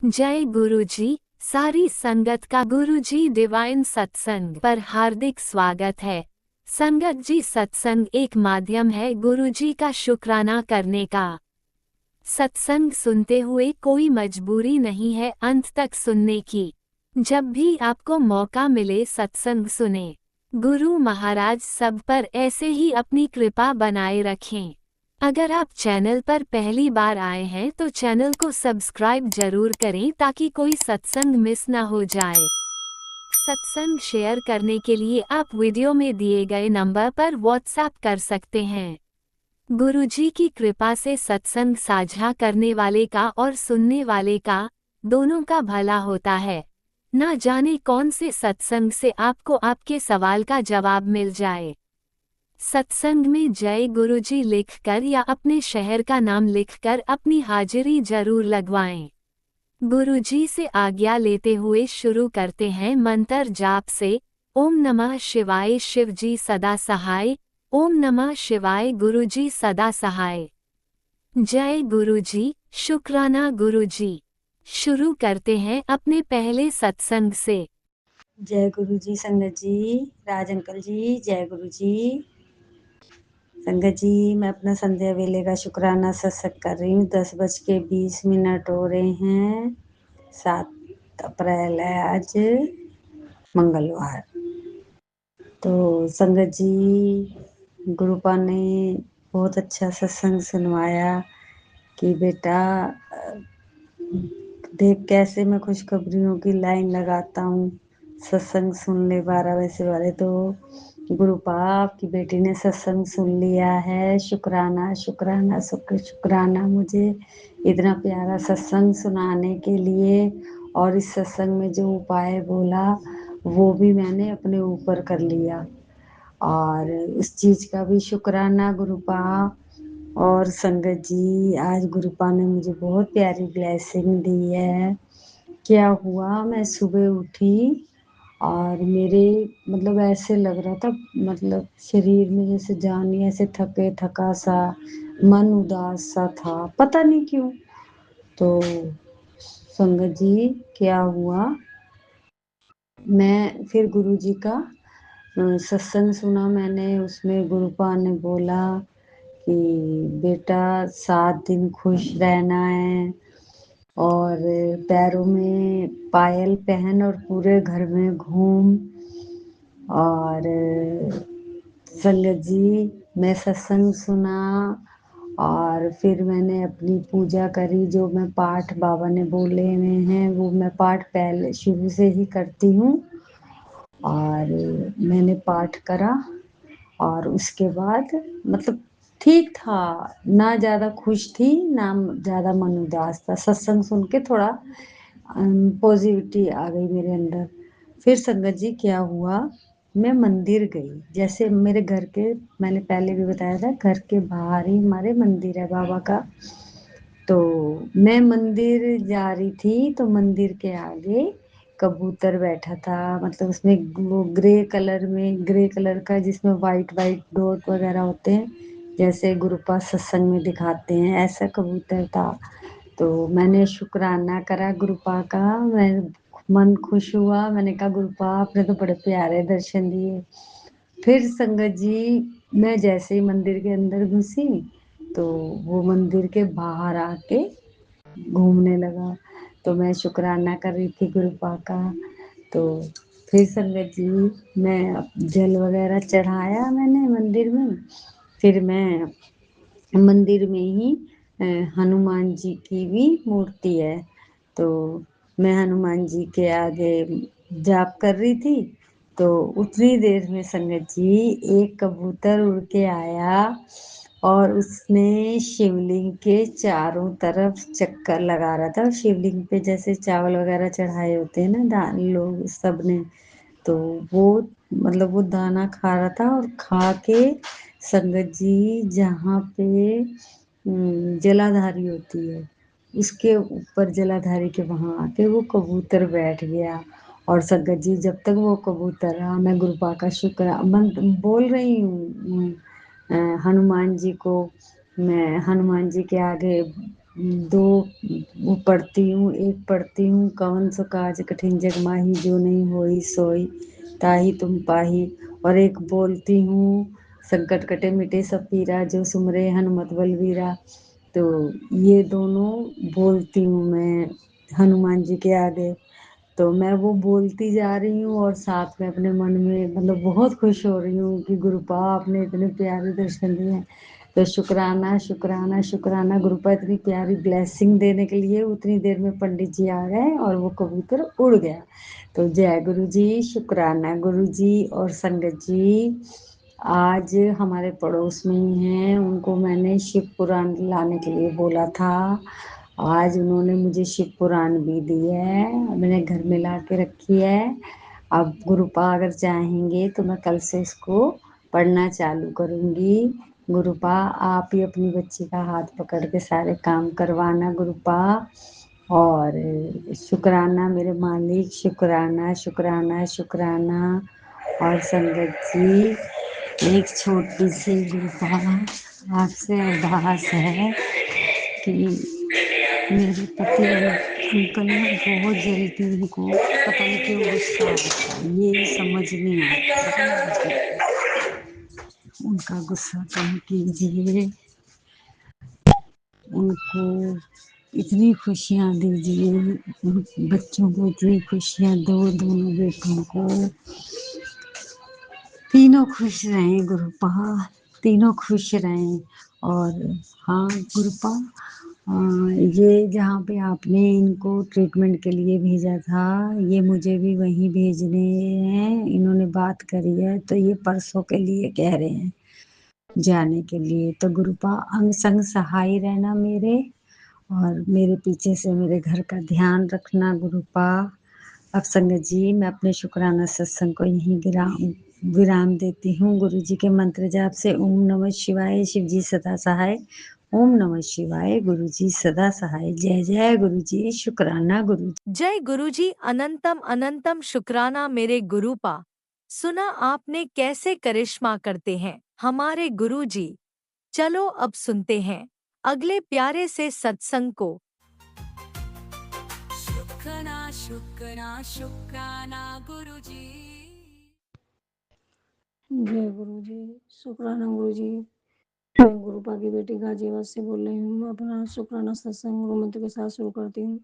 जय गुरुजी। सारी संगत का गुरुजी डिवाइन सत्संग पर हार्दिक स्वागत है। संगत जी, सत्संग एक माध्यम है गुरुजी का शुक्राना करने का। सत्संग सुनते हुए कोई मजबूरी नहीं है अंत तक सुनने की। जब भी आपको मौका मिले सत्संग सुने। गुरु महाराज सब पर ऐसे ही अपनी कृपा बनाए रखें। अगर आप चैनल पर पहली बार आए हैं तो चैनल को सब्सक्राइब जरूर करें ताकि कोई सत्संग मिस ना हो जाए। सत्संग शेयर करने के लिए आप वीडियो में दिए गए नंबर पर व्हाट्सएप कर सकते हैं। गुरुजी की कृपा से सत्संग साझा करने वाले का और सुनने वाले का दोनों का भला होता है। ना जाने कौन से सत्संग से आपको आपके सवाल का जवाब मिल जाए। सत्संग में जय गुरुजी लिखकर या अपने शहर का नाम लिखकर अपनी हाजिरी जरूर लगवाएं। गुरुजी से आज्ञा लेते हुए शुरू करते हैं मंत्र जाप से। ओम नमः शिवाय, शिवजी सदा सहाय। ओम नमः शिवाय, गुरुजी सदा सहाय। जय गुरुजी, शुक्राना गुरुजी। शुरू करते हैं अपने पहले सत्संग से। जय गुरु जी। संगत जी, राज अंकल जी, जय गुरु जी। संगत जी, मैं अपना संध्या वेले का शुक्राना सत्संग कर रही हूँ। 10:20 हो रहे हैं। 7 अप्रैल है आज, मंगलवार। तो संगत जी, गुरुपा ने बहुत अच्छा सत्संग सुनवाया कि बेटा देख कैसे मैं खुशखबरियों की लाइन लगाता हूँ। सत्संग सुन ले 12 वैसे वाले। तो गुरुपा, आपकी बेटी ने सत्संग सुन लिया है। शुक्राना शुक्राना शुक्राना मुझे इतना प्यारा सत्संग सुनाने के लिए। और इस सत्संग में जो उपाय बोला वो भी मैंने अपने ऊपर कर लिया, और उस चीज़ का भी शुक्राना गुरुपा। और संगत जी, आज गुरुपा ने मुझे बहुत प्यारी ब्लेसिंग दी है। क्या हुआ, मैं सुबह उठी और मेरे मतलब ऐसे लग रहा था, मतलब शरीर में जैसे जान ही ऐसे थके थका सा, मन उदास सा था, पता नहीं क्यों। तो संगत जी, क्या हुआ, मैं फिर गुरुजी का सत्संग सुना मैंने। उसमें गुरुपा ने बोला कि बेटा 7 दिन खुश रहना है, और पैरों में पायल पहन और पूरे घर में घूम। और संगत जी, मैं सत्संग सुना और फिर मैंने अपनी पूजा करी। जो मैं पाठ बाबा ने बोले हुए हैं वो मैं पाठ पहले शुरू से ही करती हूँ, और मैंने पाठ करा। और उसके बाद मतलब ठीक था, ना ज़्यादा खुश थी ना ज़्यादा मन उदास था। सत्संग सुन के थोड़ा पॉजिटिविटी आ गई मेरे अंदर। फिर संगत जी, क्या हुआ, मैं मंदिर गई। जैसे मेरे घर के, मैंने पहले भी बताया था, घर के बाहर ही हमारे मंदिर है बाबा का। तो मैं मंदिर जा रही थी तो मंदिर के आगे कबूतर बैठा था, मतलब उसमें वो ग्रे कलर का जिसमें वाइट वाइट डॉट वगैरह होते हैं, जैसे गुरुपा सत्संग में दिखाते हैं, ऐसा कबूतर था। तो मैंने शुक्राना करा गुरुपा का। मैं मन खुश हुआ। मैंने कहा गुरुपा, आपने तो बड़े प्यारे दर्शन दिए। फिर संगत जी, मैं जैसे ही मंदिर के अंदर घुसी तो वो मंदिर के बाहर आके घूमने लगा। तो मैं शुक्राना कर रही थी गुरुपा का। तो फिर संगत जी, मैं जल वगैरह चढ़ाया मैंने मंदिर में। फिर मैं मंदिर में ही हनुमान जी की भी मूर्ति है, तो मैं हनुमान जी के आगे जाप कर रही थी। तो उतनी देर में संगत जी, एक कबूतर उड़ के आया और उसने शिवलिंग के चारों तरफ चक्कर लगा रहा था। शिवलिंग पे जैसे चावल वगैरह चढ़ाए होते हैं ना लोग सब ने, तो वो मतलब वो दाना खा रहा था। और खा के संगत जी, जहाँ पे जलाधारी होती है उसके ऊपर, जलाधारी के वहाँ आके वो कबूतर बैठ गया। और संगत जी, जब तक वो कबूतर रहा, मैं गुरुपा का शुक्र मन बोल रही हूँ हनुमान जी को। मैं हनुमान जी के आगे 2 वो पढ़ती हूँ, एक पढ़ती हूँ कवन सो काज कठिन जग माही जो नहीं होई सोई ताहि तुम पाही, और एक बोलती हूँ संकट कटे मिटे सब पीरा जो सुमरे हनुमत बलवीरा। तो ये दोनों बोलती हूँ मैं हनुमान जी के आगे। तो मैं वो बोलती जा रही हूँ और साथ में अपने मन में मतलब बहुत खुश हो रही हूँ कि गुरुपा आपने इतने प्यारे दर्शन दिए हैं। तो शुक्राना शुक्राना शुक्राना, गुरुपा इतनी प्यारी ब्लेसिंग देने के लिए उतनी देर में पंडित जी आ गए और वो कबूतर उड़ गया। तो जय गुरु जी, शुक्राना गुरु जी। और संगत जी, आज हमारे पड़ोस में ही हैं, उनको मैंने शिव पुराण लाने के लिए बोला था। आज उन्होंने मुझे शिव पुराण भी दी है, मैंने घर में ला के रखी है। अब गुरुपा अगर चाहेंगे तो मैं कल से इसको पढ़ना चालू करूँगी। गुरुपा आप ही अपनी बच्ची का हाथ पकड़ के सारे काम करवाना गुरुपा। और शुक्राना मेरे मालिक, शुक्राना शुक्राना शुक्राना। और संगत जी, एक छोटी सी गुरुपा आपसे अरदास है कि मेरे पति अंकल ना बहुत जल्दी उनको पता नहीं क्यों गुस्सा आता है, ये समझ नहीं आता। उनका गुस्सा कम कीजिए, उनको इतनी खुशियाँ दीजिए, उन बच्चों को इतनी खुशियाँ दो, दोनों बेटों को तीनों खुश रहें गुरुपा, तीनों खुश रहें। और हाँ गुरुपा, ये जहाँ पे आपने इनको ट्रीटमेंट के लिए भेजा था, ये मुझे भी वहीं भेजने हैं, इन्होंने बात करी है तो ये परसों के लिए कह रहे हैं जाने के लिए। तो गुरुपा अंग संग सहाय रहना मेरे, और मेरे पीछे से मेरे घर का ध्यान रखना गुरुपा। अब संगत जी, मैं अपने शुक्राना सत्संग को यहीं विराम देती हूँ। गुरु जी के मंत्र जाप से ओम नमः शिवाय, शिव जी सदा सहाय। ओम नमः शिवाय, गुरु जी सदा सहाय। जय जय गुरु जी, शुक्राना गुरु जी। जय गुरुजी, अनंतम अनंतम शुक्राना मेरे गुरुपा। सुना आपने कैसे करिश्मा करते हैं हमारे गुरुजी। चलो अब सुनते हैं अगले प्यारे से सत्संग को। शुक्राना शुक्राना शुक्राना गुरुजी। जय गुरु जी, शुक्राना गुरु जी। मैं गुरुपा की बेटी गाजियाबाद से बोल रही हूँ। मैं अपना शुक्राना सत्संग गुरु मंत्र के साथ शुरू करती हूँ।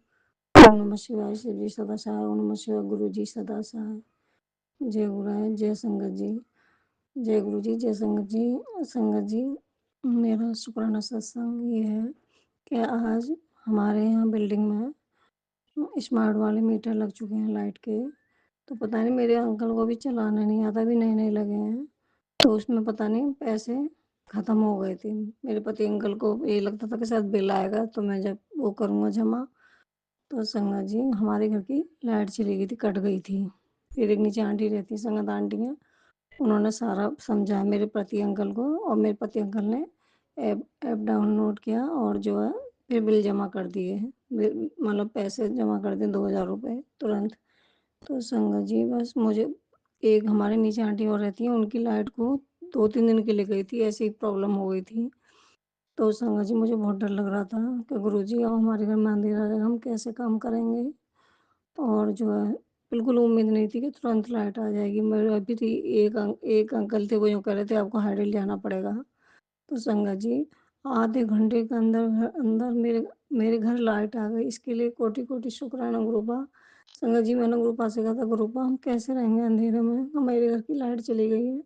ओम नमः शिवाय, शिव जी सदा सहाय। ओम नमः शिवाय, गुरु जी सदा सहाय। जय गुरुराय, जय संगत जी। जय गुरु जी, जय संगत जी। संगत जी, मेरा शुक्राना सत्संग ये है कि आज हमारे यहाँ बिल्डिंग में स्मार्ट वाले मीटर लग चुके हैं लाइट के। तो पता नहीं मेरे अंकल को भी चलाना नहीं आता, भी नए नए लगे हैं। तो उसमें पता नहीं पैसे ख़त्म हो गए थे। मेरे पति अंकल को ये लगता था कि शायद बिल आएगा तो मैं जब वो करूँगा जमा। तो संगत जी, हमारे घर की लाइट चली गई थी, कट गई थी। फिर एक नीचे आंटी रहती, संगत आंटी हैं, उन्होंने सारा समझाया मेरे पति अंकल को, और मेरे पति अंकल ने ऐप ऐप डाउनलोड किया और जो है फिर बिल जमा कर दिए हैं। मतलब पैसे जमा कर दिए 2,000 रुपये तुरंत। तो संगत जी, बस मुझे एक हमारे नीचे आंटी और रहती हैं, उनकी लाइट को 2-3 दिन के लिए गई थी, ऐसी प्रॉब्लम हो गई थी। तो संगत जी, मुझे बहुत डर लग रहा था कि गुरुजी अब हमारे घर में अंधेरा आ जाएगा, हम कैसे काम करेंगे। और जो है बिल्कुल उम्मीद नहीं थी कि तुरंत लाइट आ जाएगी। मैं अभी थी, एक अंकल थे, वो यूँ कह रहे थे आपको हाइडल जाना पड़ेगा। तो संगत जी, आधे घंटे के अंदर अंदर मेरे मेरे घर लाइट आ गई। इसके लिए कोटि-कोटि शुक्राना गुरुपा। संगत जी, मैंने गुरुपा से कहा था, गुरुपा हम कैसे रहेंगे अंधेरे में? हमारे घर की लाइट चली गई है।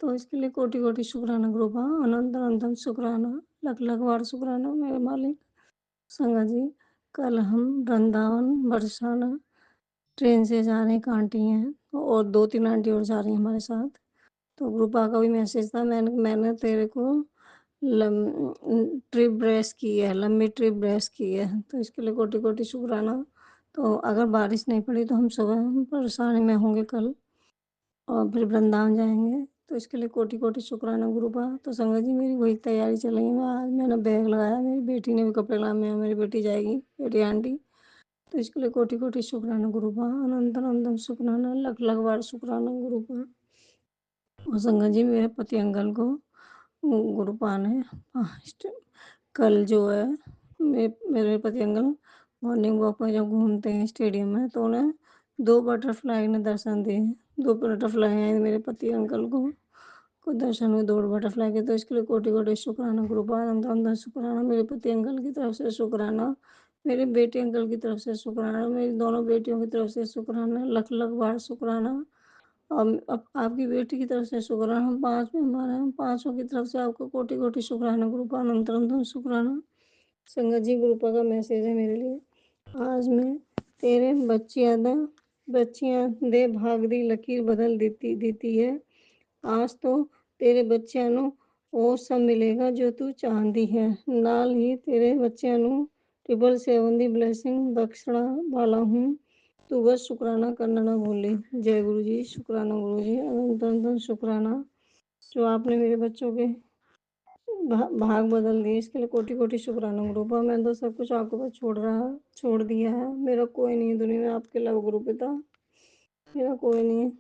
तो इसके लिए कोटि-कोटि शुक्राना गुरुपा, अनंत अनंतम शुक्राना, लख-लख बार शुक्राना मेरे मालिक। संगत जी, कल हम वृंदावन बरसाना ट्रेन से जा रहे हैं, एक आंटी हैं और 2-3 आंटी और जा रही हैं हमारे साथ। तो गुरुपा का भी मैसेज था, मैंने मैंने तेरे को ट्रिप ब्रेस की है, लंबी ट्रिप ब्रेस की है, तो इसके लिए कोटि-कोटि शुक्राना। तो अगर बारिश नहीं पड़ी तो हम सुबह बरसाने में होंगे कल, और फिर वृंदावन जाएँगे। तो इसके लिए कोटि-कोटि शुक्राना गुरुपा। तो संगत जी, मेरी वही तैयारी चल रही है। मैं आज मैंने बैग लगाया, मेरी बेटी ने भी कपड़े लगाए, मैं मेरी बेटी जाएगी, बेटी आंटी। तो इसके लिए कोटि-कोटि शुक्राना गुरुपा, अनंत अनंतम शुक्राना, लख-लख बार शुक्राना गुरुपा। और संगत जी, मेरे पति अंकल को गुरुपा ने 5 कल जो है मेरे पति अंकल मॉर्निंग वॉक में जब घूमते हैं स्टेडियम में तो उन्हें 2 बटरफ्लाई ने दर्शन दिए। 2 बटरफ्लाई आए मेरे पति अंकल को दर्शन हुए 2 बटरफ्लाई के, तो इसके लिए कोटि-कोटि शुक्राना, कृपानंद अंदर शुक्राना, मेरे पति अंकल की तरफ से शुक्राना, मेरे बेटे अंकल की तरफ से शुक्राना, मेरी दोनों बेटियों की तरफ से शुक्राना, लख-लख बार शुक्राना। अब आपकी बेटी की तरफ से शुक्राना, हम 5 मेंबर हैं, हम पाँचों की तरफ से आपको कोटि-कोटि शुक्राना, कृपानंद अंदर शुक्राना। संगत जी, गुरुपा का मैसेज है मेरे लिए। आज मैं तेरे बच्चियां दे भाग दी लकीर बदल देती है। आज तो तेरे बच्चिਆਂ ਨੂੰ ਉਹ ਸਭ ਮਿਲੇਗਾ ਜੋ ਤੂੰ ਚਾਹੁੰਦੀ ਹੈ। ਨਾਲ ਹੀ ਤੇਰੇ ਬੱਚਿਆਂ ਨੂੰ 777 ਦੀ ਬਲੇਸਿੰਗ ਬਖਸ਼ਣਾ ਵਾਲਾ हूँ। तू बस शुक्राना करना ना भूले। जय गुरु जी, शुक्राना गुरु जी, अनंत अनंत शुक्राना जो आपने मेरे बच्चों के भाग बदल दिए, इसके लिए कोटि कोटि शुक्राना गुरुपा। मैं तो सब कुछ आपके पास छोड़ दिया है। मेरा कोई नहीं है दुनिया में आपके अलावा गुरु पिता, मेरा कोई नहीं है।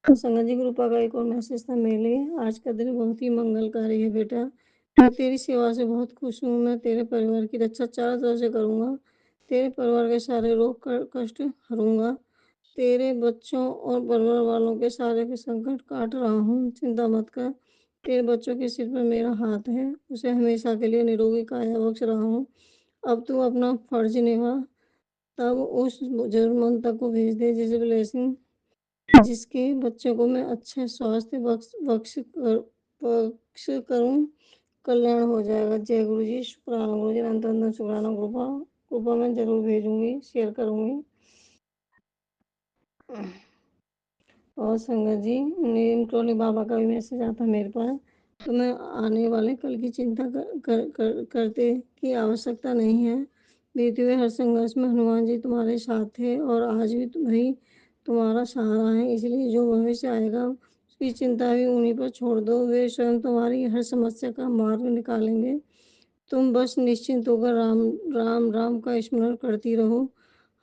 तो संगत जी, गुरुपा का एक और मैसेज था मेरे लिए। आज का दिन बहुत ही मंगलकारी है बेटा। मैं तेरी सेवा से बहुत खुश हूँ। मैं तेरे परिवार की रक्षा चारों तरफ से करूँगा। तेरे परिवार के सारे रोग कष्ट हरूंगा। तेरे बच्चों और परिवार वालों के सारे के संकट काट रहा हूँ। चिंता मत कर। तेरे बच्चों के सिर पर मेरा हाथ है। उसे हमेशा के लिए निरोगी काया बख्श रहा हूँ। अब तू अपना फर्ज निभा। तब उस जरूरतमंद को भेज दे जिसे ब्लेसिंग, जिसके बच्चों को मैं अच्छे स्वास्थ्य बख्श करूँ, कल्याण हो जाएगा। जय गुरु जी, शुक्राना गुरु जी, अनंत अनंत शुक्राना कृपा मैं जरूर भेजूंगी, शेयर करूंगी। और संगत जी, नीम टोली बाबा का भी मैसेज आता मेरे पास। तो मैं आने वाले कल की चिंता करते की आवश्यकता नहीं है। बीते हुए हर संघर्ष में हनुमान जी तुम्हारे साथ थे और आज भी वही तुम्हारा सहारा है। इसलिए जो भविष्य आएगा उसकी चिंता भी उन्हीं पर छोड़ दो। वे स्वयं तुम्हारी हर समस्या का मार्ग निकालेंगे। तुम बस निश्चिंत होकर राम राम राम का स्मरण करती रहो।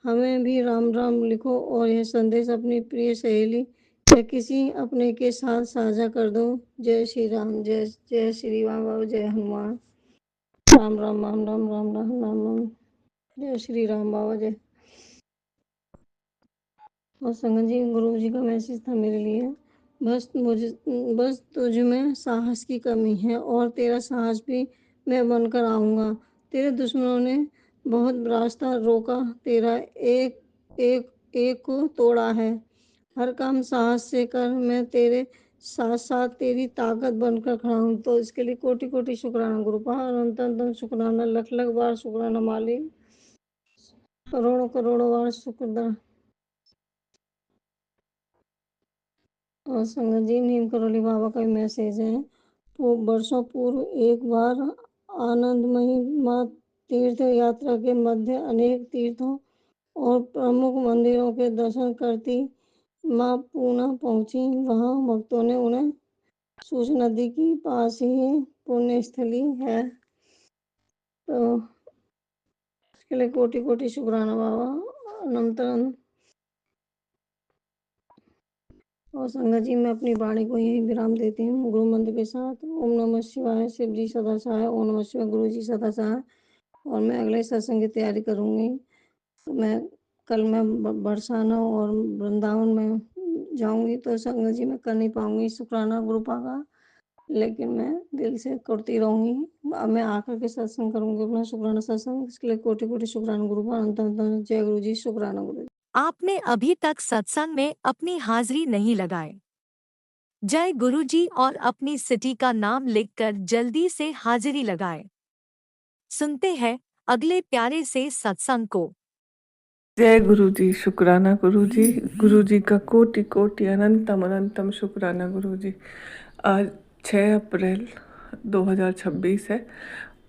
हमें भी राम राम लिखो और यह संदेश अपनी प्रिय सहेली या किसी अपने के साथ साझा कर दो। जय श्री राम, जय जय श्री राम और जय हनुमान। राम राम राम राम राम राम राम राम। जय श्री राम बाबा जय। और संगत जी, गुरु जी का मैसेज था मेरे लिए। बस तुझ में साहस की कमी है और तेरा साहस भी मैं बनकर आऊँगा। तेरे दुश्मनों ने बहुत रास्ता रोका, तेरा एक एक एक को तोड़ा है। हर काम साहस से कर, मैं तेरे साथ साथ तेरी ताकत बनकर खड़ा हूँ। तो इसके लिए कोटि कोटि शुक्राना गुरुपा, अनंत अनंत शुक्राना, लख लख बार शुक्राना मालिक, करोड़ों करोड़ों बार शुक्र। और संगत जी, नीम करोली बाबा का मैसेज है। वो वर्षों पूर्व एक बार आनंदमयी माँ तीर्थ यात्रा के मध्य अनेक तीर्थों और प्रमुख मंदिरों के दर्शन करती माँ पूना पहुंची। वहां भक्तों ने उन्हें सूच नदी के पास ही पुण्य स्थली है। तो इसके लिए कोटि कोटि शुक्राना बाबा, अनंतरन। और संगत जी, मैं अपनी वाणी को यही विराम देती हूँ गुरु मंत्र के साथ। ओम नमः शिवाय, शिव जी सदा सहाय, ओम नमः शिवाय, गुरु जी सदा सहाय। और मैं अगले सत्संग की तैयारी करूँगी। कल मैं बरसाना और वृंदावन में जाऊँगी, तो संगत जी मैं कर नहीं पाऊँगी शुक्राना गुरुपा का, लेकिन मैं दिल से करती रहूँगी। अब मैं आकर के सत्संग करूँगी अपना शुक्राना सत्संग। इसके लिए कोटि कोटि शुक्राना गुरुपा, अनंत अनंत। जय गुरु जी, शुक्राना गुरु जी। आपने अभी तक सत्संग में अपनी हाजिरी नहीं लगाए। जय गुरु जी और अपनी सिटी का नाम लिखकर जल्दी से हाजिरी लगाएं। सुनते हैं अगले प्यारे से सत्संग को। जय गुरु जी, शुक्राना गुरु जी का कोटि कोटि अनंतम अनंतम शुक्राना गुरु जी। आज 6 अप्रैल 2026 है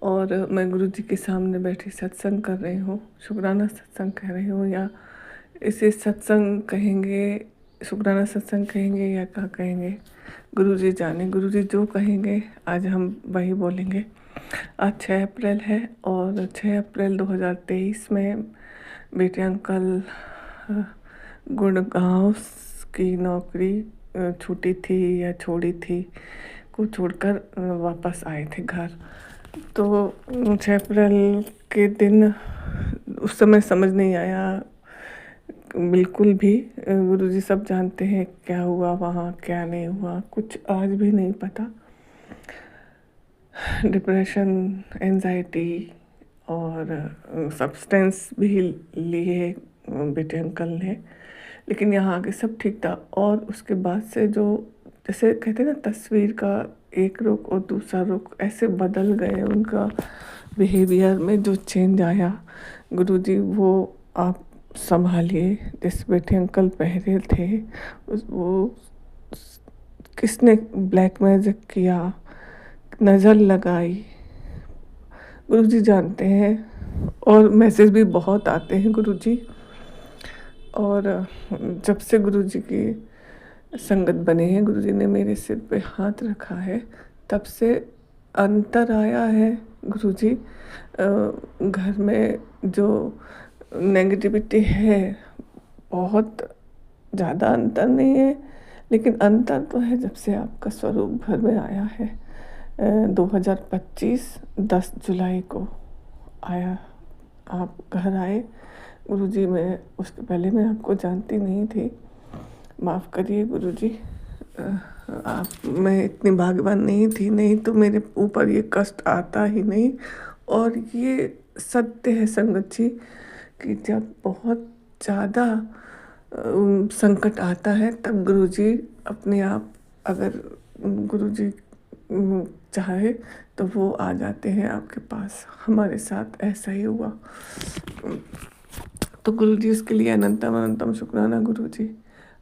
और मैं गुरु जी के सामने बैठी सत्संग कर रही हूँ। शुक्राना सत्संग कह रही हूँ, या इसे सत्संग कहेंगे, शुक्राना सत्संग कहेंगे या क्या कहेंगे, गुरु जी जाने। गुरु जी जो कहेंगे आज हम वही बोलेंगे। आज 6 अप्रैल है और 6 अप्रैल 2023 में बेटे अंकल गुड़गांव की नौकरी छूटी थी या छोड़ी थी को छोड़कर वापस आए थे घर। तो 6 अप्रैल के दिन उस समय समझ नहीं आया बिल्कुल भी। गुरुजी सब जानते हैं क्या हुआ वहाँ, क्या नहीं हुआ, कुछ आज भी नहीं पता। डिप्रेशन, एंजाइटी और सब्सटेंस भी लिए बेटे अंकल ने, लेकिन यहाँ आके सब ठीक था। और उसके बाद से जो जैसे कहते हैं ना, तस्वीर का एक रुख और दूसरा रुख ऐसे बदल गए, उनका बिहेवियर में जो चेंज आया, गुरुजी वो आप संभालिए। जैसे बेटे अंकल पहरे थे, वो किसने ब्लैक मैजिक किया, नज़र लगाई, गुरुजी जानते हैं। और मैसेज भी बहुत आते हैं गुरुजी। और जब से गुरुजी की संगत बने हैं, गुरुजी ने मेरे सिर पे हाथ रखा है, तब से अंतर आया है गुरुजी। घर में जो नेगेटिविटी है, बहुत ज़्यादा अंतर नहीं है, लेकिन अंतर तो है जब से आपका स्वरूप घर में आया है। 2025 10 जुलाई को आया, आप घर आए गुरुजी। मैं उसके पहले मैं आपको जानती नहीं थी, माफ़ करिए गुरुजी। मैं इतनी भाग्यवान नहीं थी, नहीं तो मेरे ऊपर ये कष्ट आता ही नहीं। और ये सत्य है संगत जी कि जब बहुत ज़्यादा संकट आता है, तब गुरुजी अपने आप, अगर गुरुजी चाहे तो वो आ जाते हैं आपके पास। हमारे साथ ऐसा ही हुआ। तो गुरुजी, इसके लिए अनंतम अनंतम शुक्राना गुरुजी।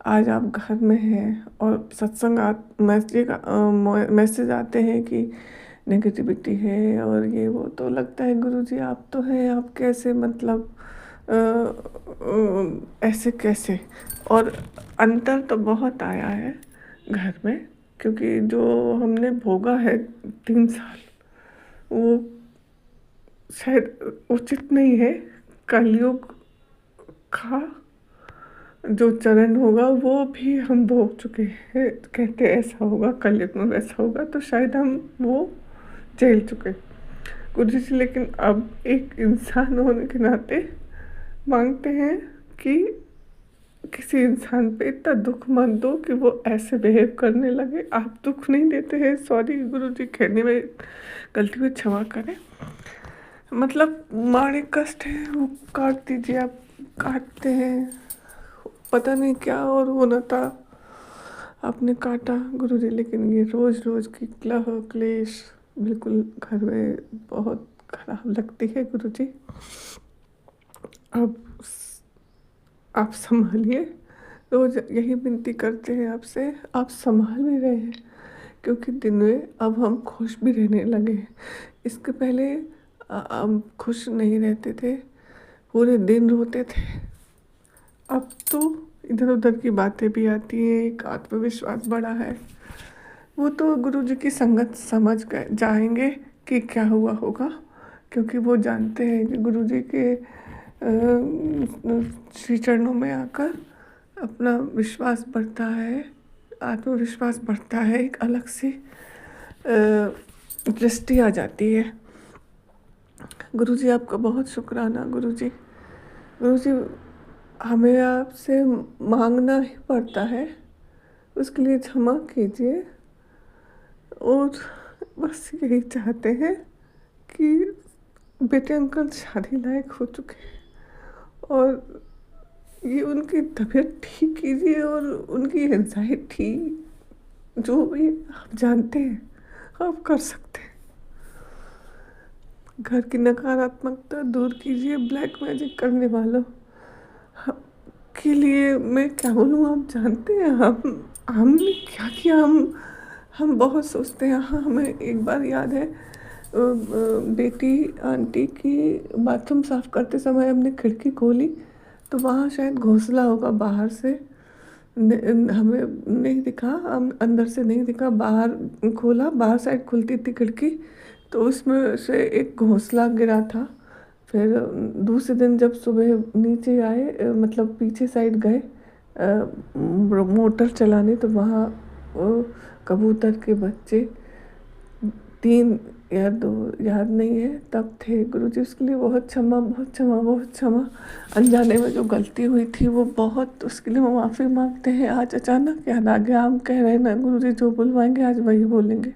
आज आप घर में हैं और सत्संग मैसेज आते हैं कि नेगेटिविटी है और ये वो, तो लगता है गुरुजी आप तो हैं, आप कैसे, मतलब ऐसे कैसे। और अंतर तो बहुत आया है घर में, क्योंकि जो हमने भोगा है 3 साल, वो शायद उचित नहीं है। कलयुग का जो चरण होगा वो भी हम भोग चुके हैं। कहते ऐसा होगा, कलयुग में वैसा होगा, तो शायद हम वो झेल चुके गुरुजी जी। लेकिन अब एक इंसान होने के नाते मांगते हैं कि किसी इंसान पे इतना दुख मत दो कि वो ऐसे बिहेव करने लगे। आप दुख नहीं देते हैं, सॉरी गुरुजी, कहने में गलती हुई क्षमा करें। मतलब मारे कष्ट है वो काट दीजिए, आप काटते हैं, पता नहीं क्या और होना था, आपने काटा गुरुजी। लेकिन ये रोज़ रोज़ की कलह क्लेश बिल्कुल घर में बहुत खराब लगती है गुरुजी। अब आप संभालिए, रोज़ यही विनती करते हैं आपसे। आप संभाल भी रहे हैं, क्योंकि दिन में अब हम खुश भी रहने लगे हैं। इसके पहले हम खुश नहीं रहते थे, पूरे दिन रोते थे। अब तो इधर उधर की बातें भी आती हैं, एक आत्मविश्वास बढ़ा है। वो तो गुरुजी की संगत समझ गए जाएंगे कि क्या हुआ होगा, क्योंकि वो जानते हैं कि गुरुजी के श्री चरणों में आकर अपना विश्वास बढ़ता है, आत्मविश्वास बढ़ता है, एक अलग सी दृष्टि आ जाती है। गुरुजी आपका बहुत शुक्राना गुरुजी। गुरुजी, हमें आपसे मांगना ही पड़ता है, उसके लिए क्षमा कीजिए। और बस यही चाहते हैं कि बेटे अंकल शादी लायक हो चुके हैं और ये उनकी तबीयत ठीक कीजिए, और उनकी एंजाइटी जो भी आप जानते हैं आप कर सकते हैं। घर की नकारात्मकता दूर कीजिए। ब्लैक मैजिक करने वालों के लिए मैं क्या बोलूँ, आप जानते हैं हमने क्या किया। हम बहुत सोचते हैं। हाँ, हमें एक बार याद है, बेटी आंटी की बाथरूम साफ़ करते समय हमने खिड़की खोली, तो वहाँ शायद घोंसला होगा बाहर से, हमें नहीं दिखा, हम अंदर से नहीं दिखा। बाहर खोला, बाहर साइड खुलती थी खिड़की, तो उसमें से एक घोंसला गिरा था। फिर दूसरे दिन जब सुबह नीचे आए, मतलब पीछे साइड गए मोटर चलाने, तो वहाँ कबूतर के बच्चे 3 याद नहीं है तब थे गुरुजी, उसके लिए बहुत क्षमा, बहुत क्षमा, बहुत क्षमा। अनजाने में जो गलती हुई थी वो बहुत, उसके लिए हम माफ़ी मांगते हैं। आज अचानक याद आ गया, हम कह रहे हैं ना गुरुजी जो बुलवाएंगे आज वही बोलेंगे।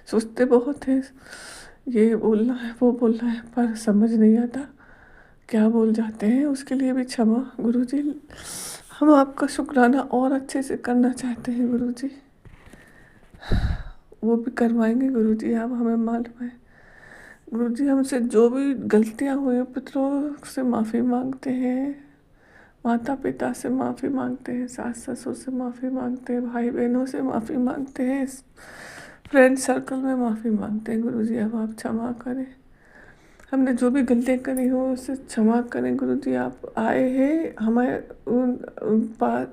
सोचते बहुत है, ये बोलना है वो बोलना है, पर समझ नहीं आता क्या बोल जाते हैं। उसके लिए भी क्षमा गुरुजी। हम आपका शुक्राना और अच्छे से करना चाहते हैं गुरुजी, वो भी करवाएंगे गुरुजी, आप हमें मालूम है। गुरुजी हमसे जो भी गलतियाँ हुई हैं, पितरों से माफ़ी मांगते हैं, माता पिता से माफ़ी मांगते हैं, सास ससुर से माफ़ी मांगते हैं, भाई बहनों से माफ़ी मांगते हैं, फ्रेंड सर्कल में माफ़ी मांगते हैं। गुरुजी अब आप क्षमा करें, हमने जो भी गलतियाँ करी हो उसे क्षमा करें। गुरुजी आप आए हैं हमारे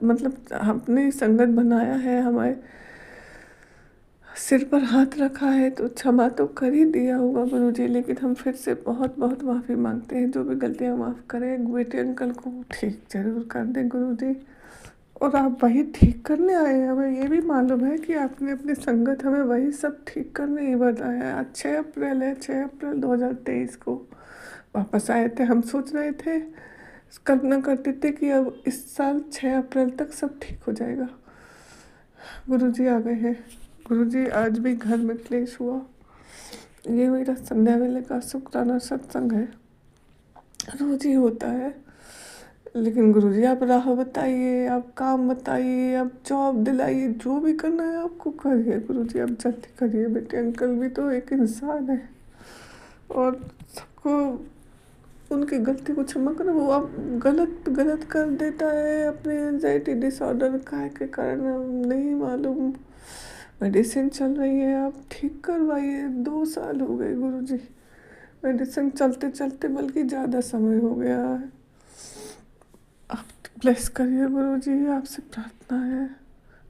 मतलब अपनी संगत बनाया है, हमारे सिर पर हाथ रखा है तो क्षमा तो कर ही दिया होगा गुरुजी, लेकिन हम फिर से बहुत बहुत माफ़ी मांगते हैं। जो भी गलतियाँ माफ़ करें, बेटे अंकल को ठीक जरूर कर दें गुरुजी। और आप वही ठीक करने आए हैं, हमें ये भी मालूम है कि आपने अपनी संगत हमें वही सब ठीक करने ही बताया है। आज 6 अप्रैल है, 6 अप्रैल 2023 को वापस आए थे। हम सोच रहे थे, कल्पना करते थे कि अब इस साल 6 अप्रैल तक सब ठीक हो जाएगा। गुरुजी आ गए हैं। गुरुजी आज भी घर में क्लेश हुआ। ये मेरा संध्या वेले का शुक्राना सत्संग है, रोज ही होता है। लेकिन गुरुजी आप राह बताइए, आप काम बताइए, आप जॉब दिलाइए, जो भी करना है आपको करिए गुरुजी, आप जल्दी करिए। बेटे अंकल भी तो एक इंसान है और सबको उनकी गलती को क्षमा करो। वो आप गलत गलत कर देता है अपने एंजाइटी डिसऑर्डर का के कारण, नहीं मालूम। मेडिसिन चल रही है, आप ठीक करवाइए। 2 साल हो गए गुरुजी मेडिसिन चलते चलते, बल्कि ज़्यादा समय हो गया है। आप ब्लेस करिए गुरुजी, आपसे प्रार्थना है।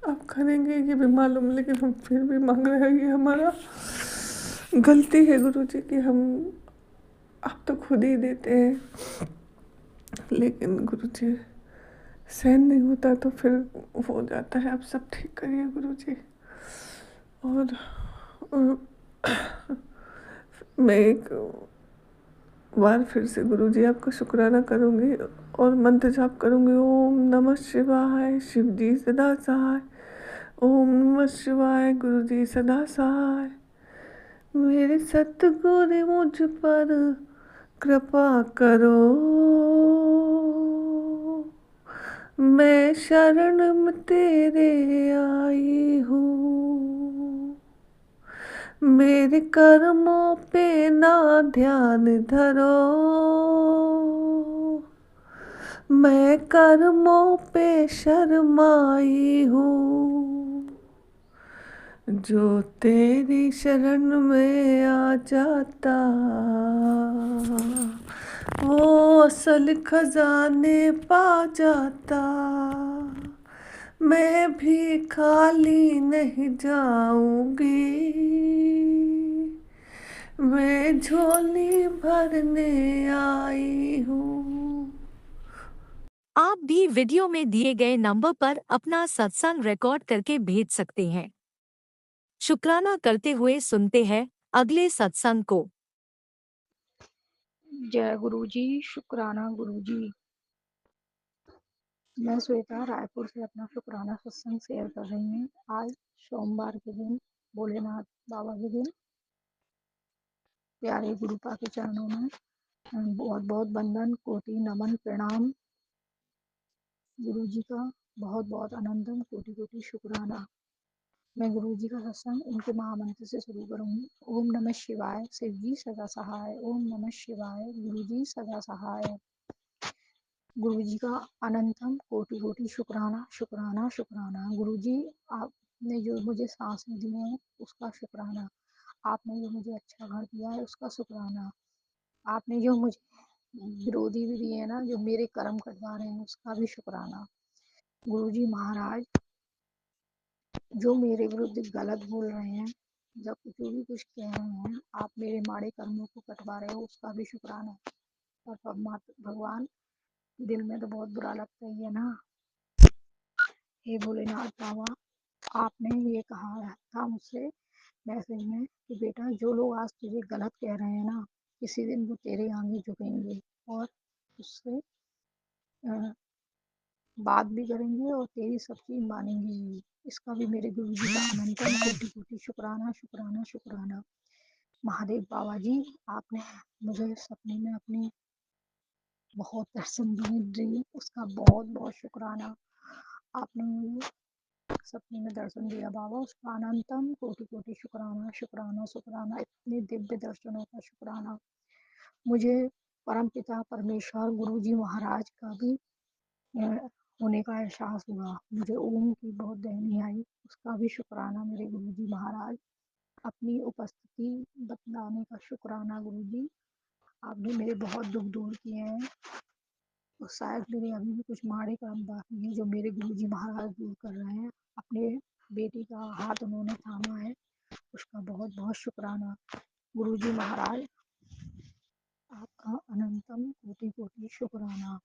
आप करेंगे ये भी मालूम, लेकिन हम फिर भी मांग रहे हैं। ये हमारा गलती है गुरुजी कि हम, आप तो खुद ही देते हैं, लेकिन गुरुजी सहन नहीं होता तो फिर हो जाता है। आप सब ठीक करिए गुरुजी। और मैं एक बार फिर से गुरुजी आपका शुक्राना करूँगी और मंत्र जाप करूँगी। ओम नमः शिवाय, शिव जी सदा सहाय। ओम नमः शिवाय, गुरुजी सदा सहाय। मेरे सतगुरु मुझ पर कृपा करो, मैं शरण में तेरे आई हूँ। मेरे कर्मों पे ना ध्यान धरो, मैं कर्मों पे शर्माई हूँ। जो तेरी शरण में आ जाता, वो असल खजाने पा जाता। मैं भी खाली नहीं जाऊंगी, मैं झोली भरने आई हूँ। आप भी वीडियो में दिए गए नंबर पर अपना सत्संग रिकॉर्ड करके भेज सकते हैं। शुक्राना करते हुए सुनते हैं अगले सत्संग को। जय गुरु जी, शुक्राना गुरु जी। मैं श्वेता रायपुर से अपना शुक्राना सत्संग शेयर कर रही हूँ। आज सोमवार के दिन, भोलेनाथ बाबा के दिन, प्यारे गुरुपा के चरणों में बहुत बहुत वंदन, कोटि नमन, प्रणाम। गुरु जी का बहुत बहुत अनंतम कोटि कोटि शुक्राना। मैं गुरु जी का सत्संग उनके महामंत्र से शुरू करूंगी। ओम नमः शिवाय, शिव जी सदा सहाय। ओम नमः शिवाय, गुरु जी सदा सहाय। गुरु जी का अनंतम कोटि कोटि शुक्राना शुक्राना शुक्राना। गुरु जी, आपने जो मुझे सांसें दी हैं उसका शुक्राना। आपने जो मुझे अच्छा घर दिया है उसका शुक्राना। आपने जो मुझे विरोधी भी दिए हैं ना, जो मेरे कर्म कटवा रहे हैं, उसका भी शुक्राना। गुरु जी महाराज, जो मेरे विरुद्ध गलत बोल रहे हैं, जब जो भी कुछ कह रहे हैं, आप मेरे माड़े कर्मों को कटवा रहे हो, उसका भी शुक्राना। और भगवान, दिल में तो बहुत बुरा लगता ही है ना। हे भोलेनाथ बाबा, आपने ये कहा था मुझसे मैसेज में कि बेटा जो लोग आज तुझे गलत कह रहे हैं ना, किसी दिन वो तेरे आगे झुकेंगे और उससे अ, बात भी करेंगे और तेरी सब चीज़ मानेंगे भी। इसका भी मेरे गुरु जी का अनंतम कोटि-कोटि शुक्राना, शुक्राना, शुक्राना। महादेव बाबा जी, आपने मुझे सपने में अपनी बहुत दर्शन दिए ड्रीम, उसका बहुत-बहुत शुक्राना। आपने मुझे सपने में दर्शन दिया बाबा, उसका अनंतम कोटि-कोटि शुक्राना, शुक्राना, शुक्राना। इतने दिव्य दर्शनों का शुक्राना। मुझे परमपिता परमेश्वर गुरु जी महाराज का भी होने का एहसास हुआ। मुझे ओम की बहुत दैनी आई, उसका भी शुक्राना मेरे गुरु जी महाराज। अपनी उपस्थिति बतलाने का शुक्राना गुरु जी। आपने मेरे बहुत दुख दूर किए हैं और शायद मेरे अभी भी कुछ माड़े काम बाकी हैं जो मेरे गुरु जी महाराज दूर कर रहे हैं। अपने बेटी का हाथ उन्होंने थामा है, उसका बहुत बहुत शुक्राना। गुरु जी महाराज, आपका अनंतम कोटि कोटि शुक्राना।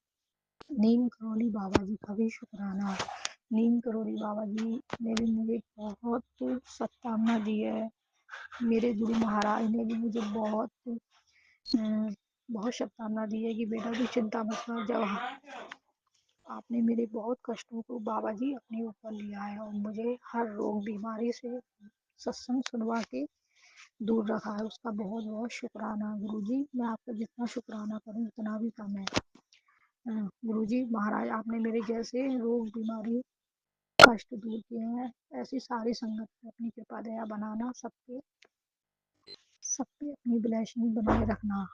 नीम करोली बाबा जी का भी शुक्राना। नीम करोली बाबा जी ने भी मुझे बहुत सत्तावना दी है। मेरे गुरु महाराज ने भी मुझे बहुत शुभकामना दी है कि बेटा तू चिंता मत कर। जब आपने मेरे बहुत कष्टों को बाबा जी अपने ऊपर लिया है और मुझे हर रोग बीमारी से सत्संग सुनवा के दूर रखा है, उसका बहुत बहुत शुक्राना गुरु जी। मैं आपका जितना शुक्राना करूं उतना भी कम है। गुरु जी महाराज, आपने मेरे जैसे रोग बीमारी कष्ट दूर किए हैं। ऐसी सारी संगत पे अपनी कृपा दया बनाना, सब पे अपनी ब्लेसिंग बनाए रखना।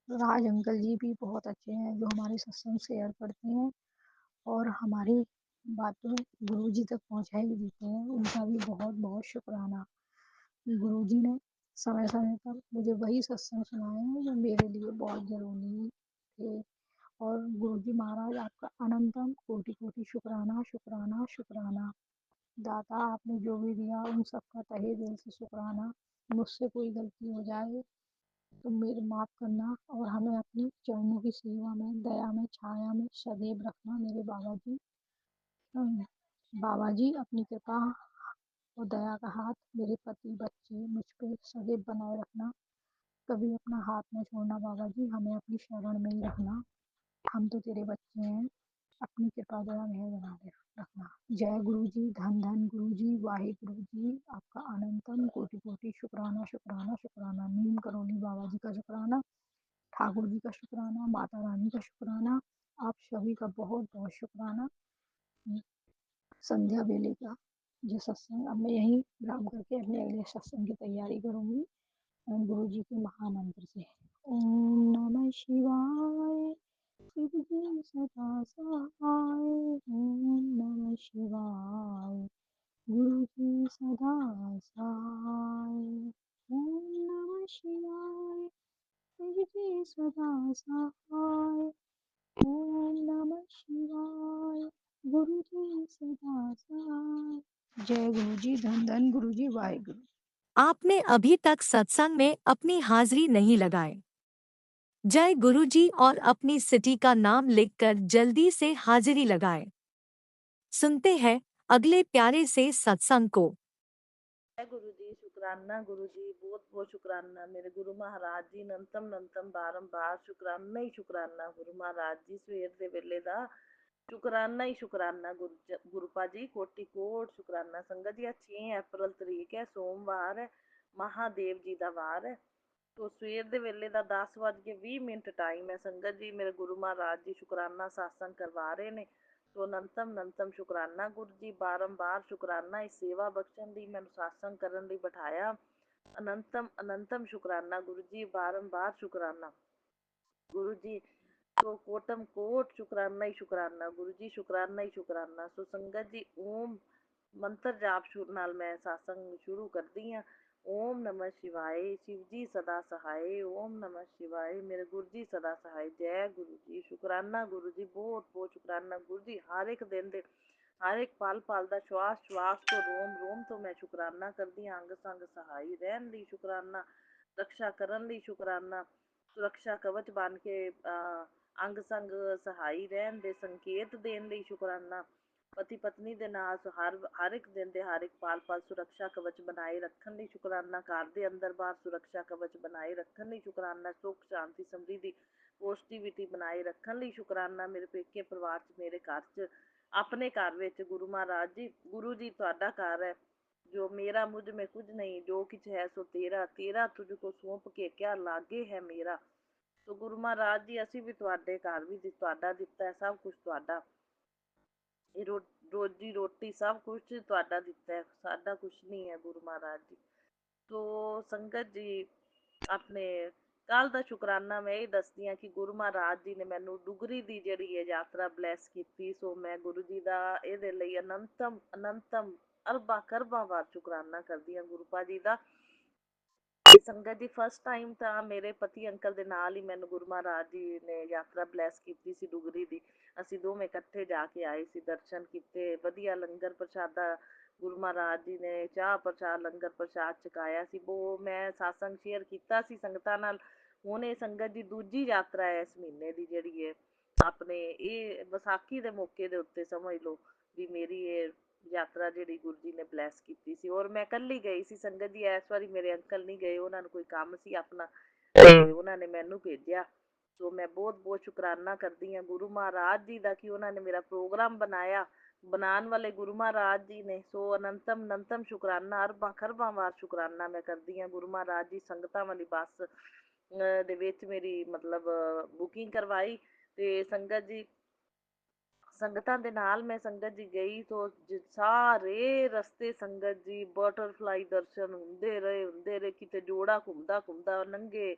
राज अंकल जी भी बहुत अच्छे हैं जो हमारे सत्संग शेयर करते हैं और हमारी बातें गुरु जी तक पहुँचाई भी देते हैं, उनका भी बहुत बहुत शुक्राना। गुरु जी ने समय समय पर मुझे वही सत्संग सुनाए हैं जो मेरे लिए बहुत ज़रूरी थे। और गुरु जी महाराज, आपका अनंतम कोटि कोटि शुक्राना, शुक्राना, शुक्राना। दाता, आपने जो भी दिया उन सबका तहे दिल से शुक्राना। मुझसे कोई गलती हो जाए तो मेरे माफ़ करना और हमें अपनी चरणों की सेवा में, दया में, छाया में सदैव रखना मेरे बाबा जी। बाबा जी, अपनी कृपा और दया का हाथ मेरे पति, बच्चे, मुझ पे सदैव बनाए रखना। कभी अपना हाथ न छोड़ना बाबा जी, हमें अपनी शरण में ही रखना। हम तो तेरे बच्चे हैं, अपनी कृपा दया में बना के रखना। जय गुरु जी, धन धन गुरु जी, वाहिगुरु जी, आपका अनंतम कोटि कोटि शुक्राना, शुक्राना, शुक्राना। नीम करोली बाबा जी का शुक्राना, ठाकुर जी का शुक्राना, माता रानी का शुक्राना, आप सभी का बहुत बहुत शुक्राना। संध्या बेले का जो सत्संग, अब मैं यहीं विराम करके अपने अगले सत्संग की तैयारी करूँगी गुरु जी के महामंत्र से। ओम नमः शिवाय, शिव जी सदा सहाय। ओम नमः शिवाय, गुरु जी सदा सहाय। ओम नमः शिवाय, शिव जी सदा सहाय। ओम नमः शिवाय, गुरु जी सदा सहाय। जय गुरु जी, धन धन गुरु जी, वाहिगुरु। आपने अभी तक सत्संग में अपनी हाजिरी नहीं लगाए। जय गुरु जी और अपनी सिटी का नाम लिखकर जल्दी से हाजिरी लगाएं। सुनते हैं अगले प्यारे से सत्संग को। जय गुरु जी, शुक्राना गुरु जी, बहुत बहुत शुक्राना मेरे गुरु महाराज जी। नंतम नंतम बारंबार शुक्राना ही शुक्राना गुरु महाराज जी। सवेर दे वेले दा शुक्राना ही शुक्राना गुरुपा जी, कोटि कोट शुक्राना। संगत जी, 6 अप्रैल तरीक है, सोमवार है, महादेव जी का वार है। तो सवेर दे वेले दा 10:20 टाइम है। संगत जी, मेरे गुरु महाराज जी शुक्राना सत्संग करवा रहे ने। तो अनंतम अनंतम शुक्राना गुरु जी, बारंबार शुक्राना इस सेवा बख्शण दी, मैनू सत्संग करन लई बिठाया। अनंतम अनंतम शुक्राना गुरु जी, बारंबार शुक्राना गुरु जी। तो कोटम कोट शुक्राना ही शुक्राना गुरु जी, शुक्राना ही शुक्राना। सो संगत जी, ओम मंत्र जाप नाल मैं सत्संग शुरू करदी हाँ। ओम नमः शिवाय, शिव जी सदा सहाय। ओम नमः शिवाय, मेरे गुरु जी सदा सहाय। जय गुरु जी, शुक्राना गुरु जी, बहुत बहुत शुक्राना गुरु जी। हर एक दिन दे, हर एक पल पल का, श्वास श्वास तो, रोम रोम तो मैं शुक्राना करदी हाँ। अंग संग सहाई रहन लई शुक्राना, रक्षा करन लई शुक्राना, सुरक्षा कवच बन के अंग संग सहाई रहन दे संकेत देन लई शुक्राना, ਪਤੀ ਪਤਨੀ ਦੇ ਨਾਲ ਹਰ ਇੱਕ ਦਿਨ ਦੇ ਹਰ ਇੱਕ ਪਲ ਪਲ ਸੁਰੱਖਿਆ ਕਵਚ ਬਣਾਏ ਰੱਖਣ ਲਈ ਸ਼ੁਕਰਾਨਾ, ਘਰ ਦੇ ਅੰਦਰ ਬਾਹਰ ਸੁਰੱਖਿਆ ਕਵਚ ਬਣਾਏ ਰੱਖਣ ਲਈ ਸ਼ੁਕਰਾਨਾ, ਸੁੱਖ ਸ਼ਾਂਤੀ ਸਮਰਿੱਧੀ ਪੋਜ਼ਟਿਵਿਟੀ ਬਣਾਏ ਰੱਖਣ ਲਈ ਸ਼ੁਕਰਾਨਾ, ਮੇਰੇ ਪੇਕੇ ਪਰਿਵਾਰ 'ਚ, ਮੇਰੇ ਘਰ 'ਚ, ਆਪਣੇ ਘਰ ਵਿੱਚ। ਗੁਰੂ ਮਹਾਰਾਜ ਜੀ, ਗੁਰੂ ਜੀ ਤੁਹਾਡਾ ਘਰ ਹੈ। ਜੋ ਮੇਰਾ ਮੁਝ में कुछ नहीं, जो किछ है सो तेरा, तेरा तुझको सौंप के क्या लागे है मेरा। ਸੋ ਗੁਰੂ ਮਹਾਰਾਜ ਜੀ, ਅਸੀਂ ਵੀ ਤੁਹਾਡੇ ਘਰ ਵੀ ਤੁਹਾਡਾ ਦਿੱਤਾ ਹੈ, ਸਭ ਕੁਝ ਤੁਹਾਡਾ। ਇਹ ਰੋਜੀ ਰੋਟੀ ਸਭ ਕੁਝ ਤੁਹਾਡਾ ਦਿੱਤਾ ਹੈ, ਸਾਡਾ ਕੁਝ ਨਹੀਂ ਹੈ ਗੁਰੂ ਮਹਾਰਾਜ ਜੀ। ਸੋ ਸੰਗਤ ਜੀ, ਆਪਣੇ ਕੱਲ ਦਾ ਸ਼ੁਕਰਾਨਾ ਮੈਂ ਇਹ ਦੱਸਦੀ ਹਾਂ ਕਿ ਗੁਰੂ ਮਹਾਰਾਜ ਜੀ ਨੇ ਮੈਨੂੰ ਡੁਗਰੀ ਦੀ ਜਿਹੜੀ ਹੈ ਯਾਤਰਾ ਬਲੈਸ ਕੀਤੀ। ਸੋ ਮੈਂ ਗੁਰੂ ਜੀ ਦਾ ਇਹਦੇ ਲਈ ਅਨੰਤਮ ਅਨੰਤਮ ਅਰਬਾਂ ਕਰਬਾਂ ਵਾਰ ਸ਼ੁਕਰਾਨਾ ਕਰਦੀ ਹਾਂ ਗੁਰੂ ਪਾ ਜੀ ਦਾ। ਸੰਗਤ ਜੀ, ਫਸਟ ਟਾਈਮ ਤਾਂ ਮੇਰੇ ਪਤੀ ਅੰਕਲ ਦੇ ਨਾਲ ਹੀ ਮੈਨੂੰ ਗੁਰੂ ਮਹਾਰਾਜ ਜੀ ਨੇ ਯਾਤਰਾ ਬਲੈਸ ਕੀਤੀ ਸੀ ਡੁਗਰੀ ਦੀ। ਅਸੀਂ ਦੋਵੇਂ ਇਕੱਠੇ ਜਾ ਕੇ ਆਏ ਸੀ, ਦਰਸ਼ਨ ਕੀਤੇ, ਵਧੀਆ ਲੰਗਰ ਪ੍ਰਸ਼ਾਦਾ ਗੁਰੂ ਮਹਾਰਾਜ ਜੀ ਨੇ ਚਾਹ ਪ੍ਰਸ਼ਾਦ ਲੰਗਰ ਪ੍ਰਸ਼ਾਦ ਛਕਾਇਆ ਸੀ। ਉਹ ਮੈਂ ਸਾਸੰਗ ਸ਼ੇਅਰ ਕੀਤਾ ਸੀ ਸੰਗਤਾਂ ਨਾਲ। ਹੁਣ ਇਹ ਸੰਗਤ ਦੀ ਦੂਜੀ ਯਾਤਰਾ ਹੈ ਇਸ ਮਹੀਨੇ ਦੀ, ਜਿਹੜੀ ਹੈ ਆਪਣੇ ਇਹ ਵਿਸਾਖੀ ਦੇ ਮੌਕੇ ਦੇ ਉੱਤੇ ਸਮਝ ਲਓ ਵੀ ਮੇਰੀ ਇਹ ਯਾਤਰਾ ਜਿਹੜੀ ਗੁਰੂ ਜੀ ਨੇ ਬਲੈਸ ਕੀਤੀ ਸੀ। ਔਰ ਮੈਂ ਇਕੱਲੀ ਗਈ ਸੀ ਸੰਗਤ ਜੀ, ਇਸ ਵਾਰੀ ਮੇਰੇ ਅੰਕਲ ਨਹੀਂ ਗਏ, ਉਹਨਾਂ ਨੂੰ ਕੋਈ ਕੰਮ ਸੀ ਆਪਣਾ, ਤੇ ਉਹਨਾਂ ਨੇ ਮੈਨੂੰ ਭੇਜਿਆ। ਸੋ ਮੈਂ ਬਹੁਤ ਬਹੁਤ ਸ਼ੁਕਰਾਨਾ ਕਰਦੀ ਹਾਂ ਗੁਰੂ ਮਹਾਰਾਜ ਜੀ ਦਾ ਕਿ ਉਹਨਾਂ ਨੇ ਮੇਰਾ ਪ੍ਰੋਗਰਾਮ ਬਣਾਇਆ, ਬਣਾਉਣ ਵਾਲੇ ਗੁਰੂ ਮਹਾਰਾਜ ਜੀ ਨੇ। ਸੋ ਅਨੰਤਮ ਅਨੰਤਮ ਸ਼ੁਕਰਾਨਾ, ਅਰਬਾਂ ਖਰਬਾਂ ਵਾਰ ਸ਼ੁਕਰਾਨਾ ਮੈਂ ਕਰਦੀ ਹਾਂ ਗੁਰੂ ਮਹਾਰਾਜ ਜੀ। ਸੰਗਤਾਂ ਵਾਲੀ ਬੱਸ ਦੇ ਵਿੱਚ ਮੇਰੀ ਮਤਲਬ ਬੁਕਿੰਗ ਕਰਵਾਈ, ਤੇ ਸੰਗਤ ਜੀ ਸੰਗਤਾਂ ਦੇ ਨਾਲ ਮੈਂ ਸੰਗਤ ਜੀ ਗਈ। ਤੋਂ ਸਾਰੇ ਰਸਤੇ ਸੰਗਤ ਜੀ ਬਟਰਫਲਾਈ ਦਰਸ਼ਨ ਹੁੰਦੇ ਰਹੇ। ਕਿਤੇ ਜੋੜਾ ਘੁੰਮਦਾ ਘੁੰਮਦਾ ਲੰਘੇ,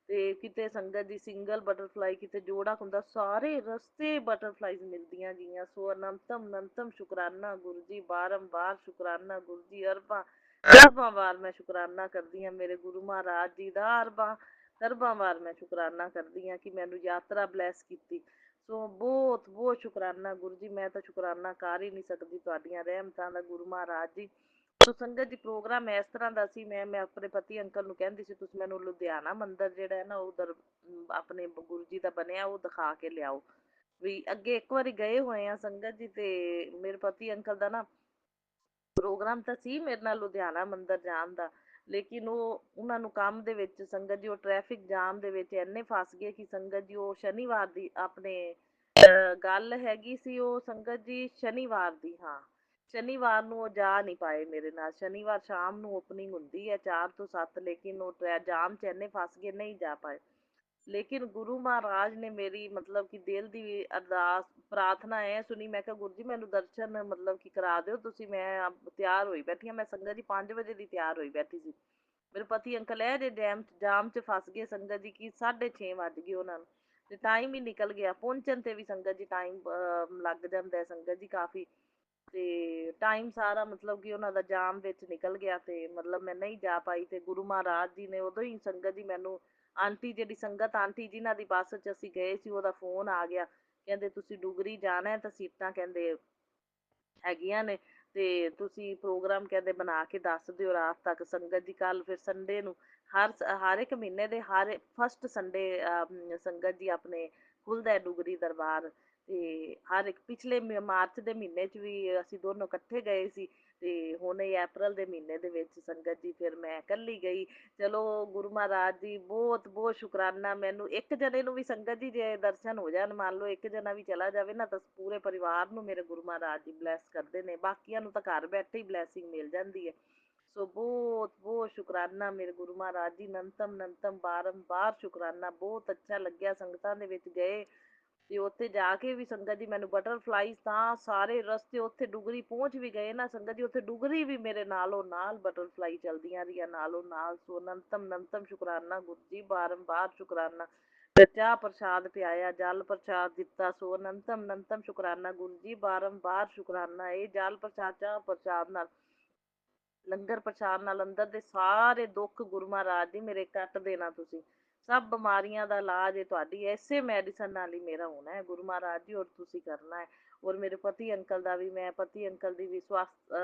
ਤੇ ਕਿਤੇ ਸੰਗਤ ਜੀ ਸਿੰਗਲ ਬਟਰਫਲਾਈ, ਕਿਤੇ ਜੋੜਾ ਘੁੰਮਦਾ, ਸਾਰੇ ਰਸਤੇ ਬਟਰਫਲਾਈਜ਼ ਮਿਲਦੀਆਂ ਗਈਆਂ। ਸੋ ਅਨੰਤਮ ਅਨੰਤਮ ਸ਼ੁਕਰਾਨਾ ਗੁਰੂ ਜੀ, ਬਾਰੰਬਾਰ ਸ਼ੁਕਰਾਨਾ ਗੁਰੂ ਜੀ, ਅਰਬਾਂ ਅਰਬਾਂ ਵਾਰ ਮੈਂ ਸ਼ੁਕਰਾਨਾ ਕਰਦੀ ਹਾਂ ਮੇਰੇ ਗੁਰੂ ਮਹਾਰਾਜ ਜੀ ਦਾ। ਅਰਬਾਂ ਅਰਬਾਂ ਵਾਰ ਮੈਂ ਸ਼ੁਕਰਾਨਾ ਕਰਦੀ ਹਾਂ ਕਿ ਮੈਨੂੰ ਯਾਤਰਾ ਬਲੈਸ ਕੀਤੀ। ਸੋ ਬਹੁਤ ਬਹੁਤ ਸ਼ੁਕਰਾਨਾ ਗੁਰੂ ਜੀ, ਮੈਂ ਤਾਂ ਸ਼ੁਕਰਾਨਾ ਕਰ ਹੀ ਨਹੀਂ ਸਕਦੀ ਤੁਹਾਡੀਆਂ ਰਹਿਮਤਾਂ ਦਾ ਗੁਰੂ ਮਹਾਰਾਜ ਜੀ। ਸੋ ਸੰਗਤ ਜੀ, ਪ੍ਰੋਗਰਾਮ ਇਸ ਤਰ੍ਹਾਂ ਦਾ ਸੀ। ਮੈਂ ਆਪਣੇ ਪਤੀ ਅੰਕਲ ਨੂੰ ਕਹਿੰਦੀ ਸੀ ਤੁਸੀਂ ਮੈਨੂੰ ਲੁਧਿਆਣਾ ਮੰਦਿਰ ਜਿਹੜਾ ਹੈ ਨਾ ਉਧਰ ਆਪਣੇ ਗੁਰੂ ਜੀ ਦਾ ਬਣਿਆ ਉਹ ਦਿਖਾ ਕੇ ਲਿਆਓ। ਵੀ ਅੱਗੇ ਇੱਕ ਵਾਰੀ ਗਏ ਹੋਏ ਆ ਸੰਗਤ ਜੀ, ਤੇ ਮੇਰੇ ਪਤੀ ਅੰਕਲ ਦਾ ਨਾ ਪ੍ਰੋਗਰਾਮ ਤਾਂ ਸੀ ਮੇਰੇ ਨਾਲ ਲੁਧਿਆਣਾ ਮੰਦਿਰ ਜਾਣ ਦਾ, ਲੇਕਿਨ ਉਹਨਾਂ ਨੂੰ ਕੰਮ ਦੇ ਵਿੱਚ ਸੰਗਤ ਜੀ ਉਹ ਟ੍ਰੈਫਿਕ ਜਾਮ ਦੇ ਵਿੱਚ ਇੰਨੇ ਫਸ ਗਏ ਕਿ ਸੰਗਤ ਜੀ ਉਹ ਸ਼ਨੀਵਾਰ ਦੀ ਆਪਣੇ ਗੱਲ ਹੈਗੀ ਸੀ। ਉਹ ਸੰਗਤ ਜੀ ਸ਼ਨੀਵਾਰ ਦੀ, ਹਾਂ ਸ਼ਨੀਵਾਰ ਨੂੰ ਉਹ ਜਾ ਨਹੀਂ ਪਾਏ ਮੇਰੇ ਨਾਲ। ਸ਼ਨੀਵਾਰ ਸ਼ਾਮ ਨੂੰ ਓਪਨਿੰਗ ਹੁੰਦੀ ਹੈ 4 ਤੋਂ 7, ਲੇਕਿਨ ਉਹ ਜਾਮ 'ਚ ਇੰਨੇ ਫਸ ਗਏ ਨਹੀਂ ਜਾ ਪਾਏ। ਲੇਕਿਨ ਗੁਰੂ ਮਹਾਰਾਜ ਨੇ ਮੇਰੀ ਮਤਲਬ ਕਿ ਦਿਲ ਦੀ ਅਰਦਾਸ ਪ੍ਰਾਰਥਨਾ ਇਹ ਸੁਣੀ। ਮੈਂ ਕਿਹਾ ਗੁਰੂ ਜੀ ਮੈਨੂੰ ਦਰਸ਼ਨ ਮਤਲਬ ਕਿ ਕਰਾ ਦਿਓ ਤੁਸੀਂ। ਮੈਂ ਤਿਆਰ ਹੋਈ ਬੈਠੀ ਹਾਂ, ਮੈਂ ਸੰਗਤ ਜੀ 5 ਵਜੇ ਦੀ ਤਿਆਰ ਹੋਈ ਬੈਠੀ ਸੀ। ਮੇਰੇ ਪਤੀ ਅੰਕਲ ਇਹ ਜੇ ਜਾਮ 'ਚ ਫਸ ਗਏ ਸੰਗਤ ਜੀ ਕਿ 6:30 ਵੱਜ ਗਏ ਉਹਨਾਂ ਨੂੰ, ਤੇ ਟਾਈਮ ਹੀ ਨਿਕਲ ਗਿਆ। ਪਹੁੰਚਣ ਤੇ ਵੀ ਸੰਗਤ ਜੀ ਟਾਈਮ ਲੱਗ ਜਾਂਦਾ ਸੰਗਤ ਜੀ ਕਾਫੀ, ਤੇ ਟਾਈਮ ਸਾਰਾ ਮਤਲਬ ਕਿ ਉਹਨਾਂ ਦਾ ਜਾਮ ਵਿੱਚ ਨਿਕਲ ਗਿਆ, ਤੇ ਮਤਲਬ ਮੈਂ ਨਹੀਂ ਜਾ ਪਾਈ। ਤੇ ਗੁਰੂ ਮਹਾਰਾਜ ਜੀ ਨੇ ਉਦੋਂ ਹੀ ਸੰਗਤ ਜੀ ਮੈਨੂੰ ਆਂਟੀ, ਜਿਹੜੀ ਸੰਗਤ ਆਂਟੀ ਜਿਨ੍ਹਾਂ ਦੀ ਬੱਸ 'ਚ ਅਸੀਂ ਗਏ ਸੀ, ਉਹਦਾ ਫੋਨ ਆ ਗਿਆ। ਕਹਿੰਦੇ ਤੁਸੀਂ ਡੁਗਰੀ ਜਾਣਾ ਤਾਂ ਸੀਟਾਂ ਕਹਿੰਦੇ ਹੈਗੀਆਂ ਨੇ, ਤੇ ਤੁਸੀਂ ਪ੍ਰੋਗਰਾਮ ਕਹਿੰਦੇ ਬਣਾ ਕੇ ਦੱਸ ਦਿਓ ਰਾਤ ਤੱਕ। ਸੰਗਤ ਜੀ ਕੱਲ ਫਿਰ ਸੰਡੇ ਨੂੰ ਹਰ ਇੱਕ ਮਹੀਨੇ ਦੇ ਹਰ ਫਸਟ ਸੰਡੇ ਸੰਗਤ ਜੀ ਆਪਣੇ ਖੁੱਲ੍ਹਦਾ ਡੁਗਰੀ ਦਰਬਾਰ। ਤੇ ਹਰ ਇੱਕ ਪਿਛਲੇ ਮਾਰਚ ਦੇ ਮਹੀਨੇ 'ਚ ਵੀ ਅਸੀਂ ਦੋਨੋਂ ਇਕੱਠੇ ਗਏ ਸੀ, ਤੇ ਹੁਣ ਇਹ ਅਪ੍ਰੈਲ ਦੇ ਮਹੀਨੇ ਦੇ ਵਿੱਚ ਸੰਗਤ ਜੀ ਫਿਰ ਮੈਂ ਇਕੱਲੀ ਗਈ। ਚਲੋ ਗੁਰੂ ਮਹਾਰਾਜ ਜੀ ਬਹੁਤ ਬਹੁਤ ਸ਼ੁਕਰਾਨਾ। ਮੈਨੂੰ ਇੱਕ ਜਣੇ ਨੂੰ ਵੀ ਸੰਗਤ ਜੀ ਜੇ ਦਰਸ਼ਨ ਹੋ ਜਾਣ, ਮੰਨ ਲਓ ਇੱਕ ਜਣਾ ਵੀ ਚਲਾ ਜਾਵੇ ਨਾ, ਤਾਂ ਪੂਰੇ ਪਰਿਵਾਰ ਨੂੰ ਮੇਰੇ ਗੁਰੂ ਮਹਾਰਾਜ ਜੀ ਬਲੈਸ ਕਰਦੇ ਨੇ। ਬਾਕੀਆਂ ਨੂੰ ਤਾਂ ਘਰ ਬੈਠੇ ਹੀ ਬਲੈਸਿੰਗ ਮਿਲ ਜਾਂਦੀ ਹੈ। ਸੋ ਬਹੁਤ ਬਹੁਤ ਸ਼ੁਕਰਾਨਾ ਮੇਰੇ ਗੁਰੂ ਮਹਾਰਾਜ ਜੀ, ਅਨੰਤਮ ਅਨੰਤਮ ਬਾਰੰਬਾਰ ਸ਼ੁਕਰਾਨਾ। ਬਹੁਤ ਅੱਛਾ ਲੱਗਿਆ ਸੰਗਤਾਂ ਦੇ ਵਿੱਚ ਗਏ, ਤੇ ਉੱਥੇ ਜਾ ਕੇ ਵੀ ਸੰਗਤ ਜੀ ਮੈਨੂੰ ਬਟਰਫਲਾਈ ਤਾਂ ਸਾਰੇ ਰਸਤੇ ਉੱਥੇ ਡੁਗਰੀ ਪਹੁੰਚ ਵੀ ਗਏ ਨਾ ਸੰਗਤ ਜੀ, ਉੱਥੇ ਡੁਗਰੀ ਵੀ ਮੇਰੇ ਨਾਲੋਂ ਨਾਲ ਬਟਰਫਲਾਈ ਚਲਦੀਆਂ ਰਹੀਆਂ ਨਾਲੋਂ ਨਾਲ। ਸੋ ਅਨੰਤਮ ਅਨੰਤਮ ਸ਼ੁਕਰਾਨਾ ਗੁਰੂ ਜੀ, ਬਾਰੰਬਾਰ ਸ਼ੁਕਰਾਨਾ। ਫਿਰ ਚਾਹ ਪ੍ਰਸ਼ਾਦ ਪਿਆਇਆ, ਜਲ ਪ੍ਰਸ਼ਾਦ ਦਿੱਤਾ। ਸੋ ਅਨੰਤਮ ਅਨੰਤਮ ਸ਼ੁਕਰਾਨਾ ਗੁਰੂ ਜੀ, ਬਾਰੰਬਾਰ ਸ਼ੁਕਰਾਨਾ। ਇਹ ਜਲ ਪ੍ਰਸ਼ਾਦ ਚਾਹ ਪ੍ਰਸ਼ਾਦ ਨਾਲ, ਲੰਗਰ ਪ੍ਰਸ਼ਾਦ ਨਾਲ ਅੰਦਰ ਦੇ ਸਾਰੇ ਦੁੱਖ ਗੁਰੂ ਮਹਾਰਾਜ ਜੀ ਮੇਰੇ ਕੱਟ ਦੇਣਾ ਤੁਸੀਂ। ਸਭ ਬਿਮਾਰੀਆਂ ਦਾ ਇਲਾਜ ਹੈ ਤੁਹਾਡੀ ਇਸੇ ਮੈਡੀਸਨ ਨਾਲ ਹੀ ਮੇਰਾ ਹੋਣਾ ਹੈ ਗੁਰੂ ਮਹਾਰਾਜ ਜੀ, ਔਰ ਤੁਸੀਂ ਕਰਨਾ ਹੈ। ਔਰ ਮੇਰੇ ਪਤੀ ਅੰਕਲ ਦਾ ਵੀ, ਮੈਂ ਪਤੀ ਅੰਕਲ ਦੀ ਵੀ ਸਵਾਸਥ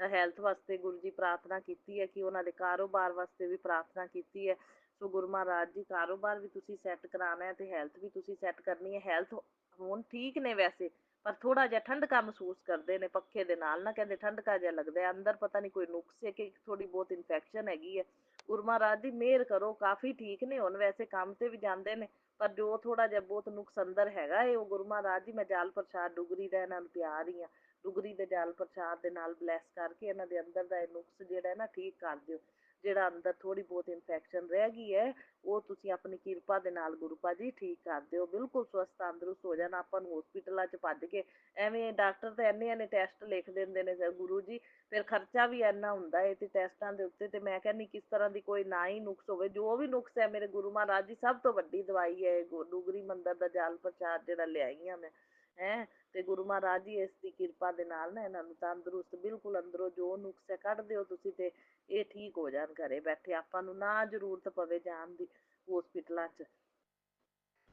ਹੈਲਥ ਵਾਸਤੇ ਗੁਰੂ ਜੀ ਪ੍ਰਾਰਥਨਾ ਕੀਤੀ ਹੈ, ਕਿ ਉਹਨਾਂ ਦੇ ਕਾਰੋਬਾਰ ਵਾਸਤੇ ਵੀ ਪ੍ਰਾਰਥਨਾ ਕੀਤੀ ਹੈ। ਸੋ ਗੁਰੂ ਮਹਾਰਾਜ ਜੀ ਕਾਰੋਬਾਰ ਵੀ ਤੁਸੀਂ ਸੈੱਟ ਕਰਾਉਣਾ ਹੈ, ਤੇ ਹੈਲਥ ਵੀ ਤੁਸੀਂ ਸੈੱਟ ਕਰਨੀ ਹੈ। ਹੈਲਥ ਹੁਣ ਠੀਕ ਨੇ ਵੈਸੇ, ਪਰ ਥੋੜਾ ਜਿਹਾ ਠੰਡਕਾ ਮਹਿਸੂਸ ਕਰਦੇ ਨੇ ਪੱਖੇ ਦੇ ਨਾਲ ਨਾ, ਕਹਿੰਦੇ ਠੰਡਕਾ ਜਿਹਾ ਲੱਗਦਾ ਹੈ ਅੰਦਰ, ਪਤਾ ਨਹੀਂ ਕੋਈ ਨੁਕਸ ਹੈ ਕਿ ਥੋੜੀ ਬਹੁਤ ਇਨਫੈਕਸ਼ਨ ਹੈਗੀ ਹੈ। ਗੁਰੂ ਮਹਾਰਾਜ ਦੀ ਮਿਹਰ ਕਰੋ, ਕਾਫੀ ਠੀਕ ਨੇ ਹੁਣ, ਵੈਸੇ ਕੰਮ ਤੇ ਵੀ ਜਾਂਦੇ ਨੇ, ਪਰ ਜੋ ਥੋੜਾ ਜਿਹਾ ਬਹੁਤ ਨੁਕਸ ਅੰਦਰ ਹੈਗਾ ਏ ਉਹ ਗੁਰੂ ਮਹਾਰਾਜ ਜੀ ਮੈਂ ਜਲ ਪ੍ਰਸ਼ਾਦ ਡੁਗਰੀ ਦਾ ਇਹਨਾਂ ਨੂੰ ਪਿਆ ਰਹੀ ਹਾਂ, ਡੁਗਰੀ ਦੇ ਜਲ ਪ੍ਰਸ਼ਾਦ ਦੇ ਨਾਲ ਬਲੈਸ ਕਰਕੇ ਇਹਨਾਂ ਦੇ ਅੰਦਰ ਦਾ ਇਹ ਨੁਕਸ ਜਿਹੜਾ ਹੈ ਨਾ ਠੀਕ ਕਰ ਦਿਓ। ਜਿਹੜਾ ਅੰਦਰ ਥੋੜੀ ਬਹੁਤ ਇਨਫੈਕਸ਼ਨ ਰਹਿ ਗਈ ਹੈ ਉਹ ਤੁਸੀਂ ਆਪਣੀ ਕਿਰਪਾ ਦੇ ਨਾਲ ਗੁਰੂ ਜੀ ਠੀਕ ਕਰ ਦਿਓ, ਬਿਲਕੁਲ ਸਵਸਥ ਤੰਦਰੁਸਤ ਹੋ ਜਾਣ। ਆਪਾਂ ਨੂੰ ਹਸਪੀਟਲਾਂ 'ਚ ਭੱਜ ਕੇ ਐਵੇਂ ਡਾਕਟਰ ਤਾਂ ਇੰਨੇ ਟੈਸਟ ਲਿਖ ਦਿੰਦੇ ਨੇ ਗੁਰੂ ਜੀ, ਫਿਰ ਖਰਚਾ ਵੀ ਇੰਨਾ ਹੁੰਦਾ ਹੈ ਤੇ ਟੈਸਟਾਂ ਦੇ ਉੱਤੇ। ਤੇ ਮੈਂ ਕਹਿੰਦੀ ਕਿਸ ਤਰ੍ਹਾਂ ਦੀ ਕੋਈ ਨਾ ਹੀ ਨੁਕਸ ਹੋਵੇ, ਜੋ ਵੀ ਨੁਕਸ ਹੈ ਮੇਰੇ ਗੁਰੂ ਮਹਾਰਾਜ ਜੀ ਸਭ ਤੋਂ ਵੱਡੀ ਦਵਾਈ ਹੈ ਡੁਗਰੀ ਮੰਦਰ ਦਾ ਜਲ ਪ੍ਰਸ਼ਾਦ ਜਿਹੜਾ ਲਿਆਈ ਹਾਂ ਮੈਂ ਹੈ। ਤੇ ਗੁਰੂ ਮਹਾਰਾਜ ਜੀ ਇਸ ਦੀ ਕਿਰਪਾ ਦੇ ਨਾਲ ਨਾ ਇਹਨਾਂ ਨੂੰ ਤੰਦਰੁਸਤ ਬਿਲਕੁਲ ਅੰਦਰੋਂ ਜੋ ਨੁਕਸ ਹੈ ਕੱਢ ਦਿਓ ਤੁਸੀਂ, ਤੇ ਇਹ ਠੀਕ ਹੋ ਜਾਣ ਘਰੇ ਬੈਠੇ, ਆਪਾਂ ਨੂੰ ਨਾ ਜ਼ਰੂਰਤ ਪਵੇ ਜਾਣ ਦੀ ਹਸਪੀਟਲਾਂ 'ਚ।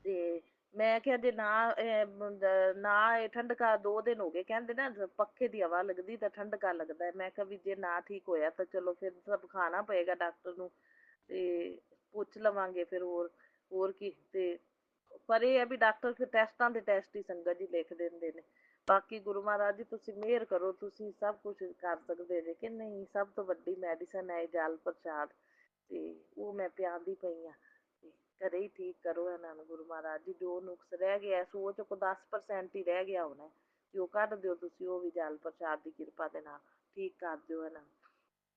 ਤੇ ਮੈਂ ਕਿਹਾ ਜੇ ਨਾ ਇਹ ਠੰਡਕਾ 2 ਦਿਨ ਹੋ ਗਏ, ਕਹਿੰਦੇ ਨਾ ਪੱਖੇ ਦੀ ਹਵਾ ਲੱਗਦੀ ਤਾਂ ਠੰਡਕਾ ਲੱਗਦਾ। ਮੈਂ ਕਿਹਾ ਵੀ ਜੇ ਨਾ ਠੀਕ ਹੋਇਆ ਤਾਂ ਚਲੋ ਫਿਰ ਤਾਂ ਵਿਖਾਣਾ ਪਏਗਾ ਡਾਕਟਰ ਨੂੰ, ਤੇ ਪੁੱਛ ਲਵਾਂਗੇ ਫਿਰ ਹੋਰ ਕੀ। ਤੇ ਪਰ ਇਹ ਹੈ ਵੀ ਡਾਕਟਰ ਫਿਰ ਟੈਸਟਾਂ ਦੇ ਟੈਸਟ ਹੀ ਸੰਗਤ ਜੀ ਲਿਖ ਦਿੰਦੇ ਨੇ। ਬਾਕੀ ਗੁਰੂ ਮਹਾਰਾਜ ਜੀ ਤੁਸੀਂ ਮਿਹਰ ਕਰੋ, ਤੁਸੀਂ ਸਭ ਕੁਝ ਕਰ ਸਕਦੇ ਜੇ ਕਿ ਨਹੀਂ। ਸਭ ਤੋਂ ਵੱਡੀ ਮੈਡੀਸਨ ਹੈ ਜਲ ਪ੍ਰਸ਼ਾਦ, ਤੇ ਉਹ ਮੈਂ ਪਿਆਉਂਦੀ ਪਈ ਹਾਂ। ਤੇ ਘਰੇ ਹੀ ਠੀਕ ਕਰੋ ਇਹਨਾਂ ਨੂੰ ਗੁਰੂ ਮਹਾਰਾਜ ਜੀ, ਜੋ ਨੁਕਸ ਰਹਿ ਗਿਆ ਸੋਚ ਕੋ 10% ਹੀ ਰਹਿ ਗਿਆ ਹੋਣਾ, ਜੋ ਕੱਢ ਦਿਓ ਤੁਸੀਂ ਉਹ ਵੀ ਜਲ ਪ੍ਰਸ਼ਾਦ ਦੀ ਕਿਰਪਾ ਦੇ ਨਾਲ ਠੀਕ ਕਰ ਦਿਓ ਇਹਨਾਂ ਨੂੰ।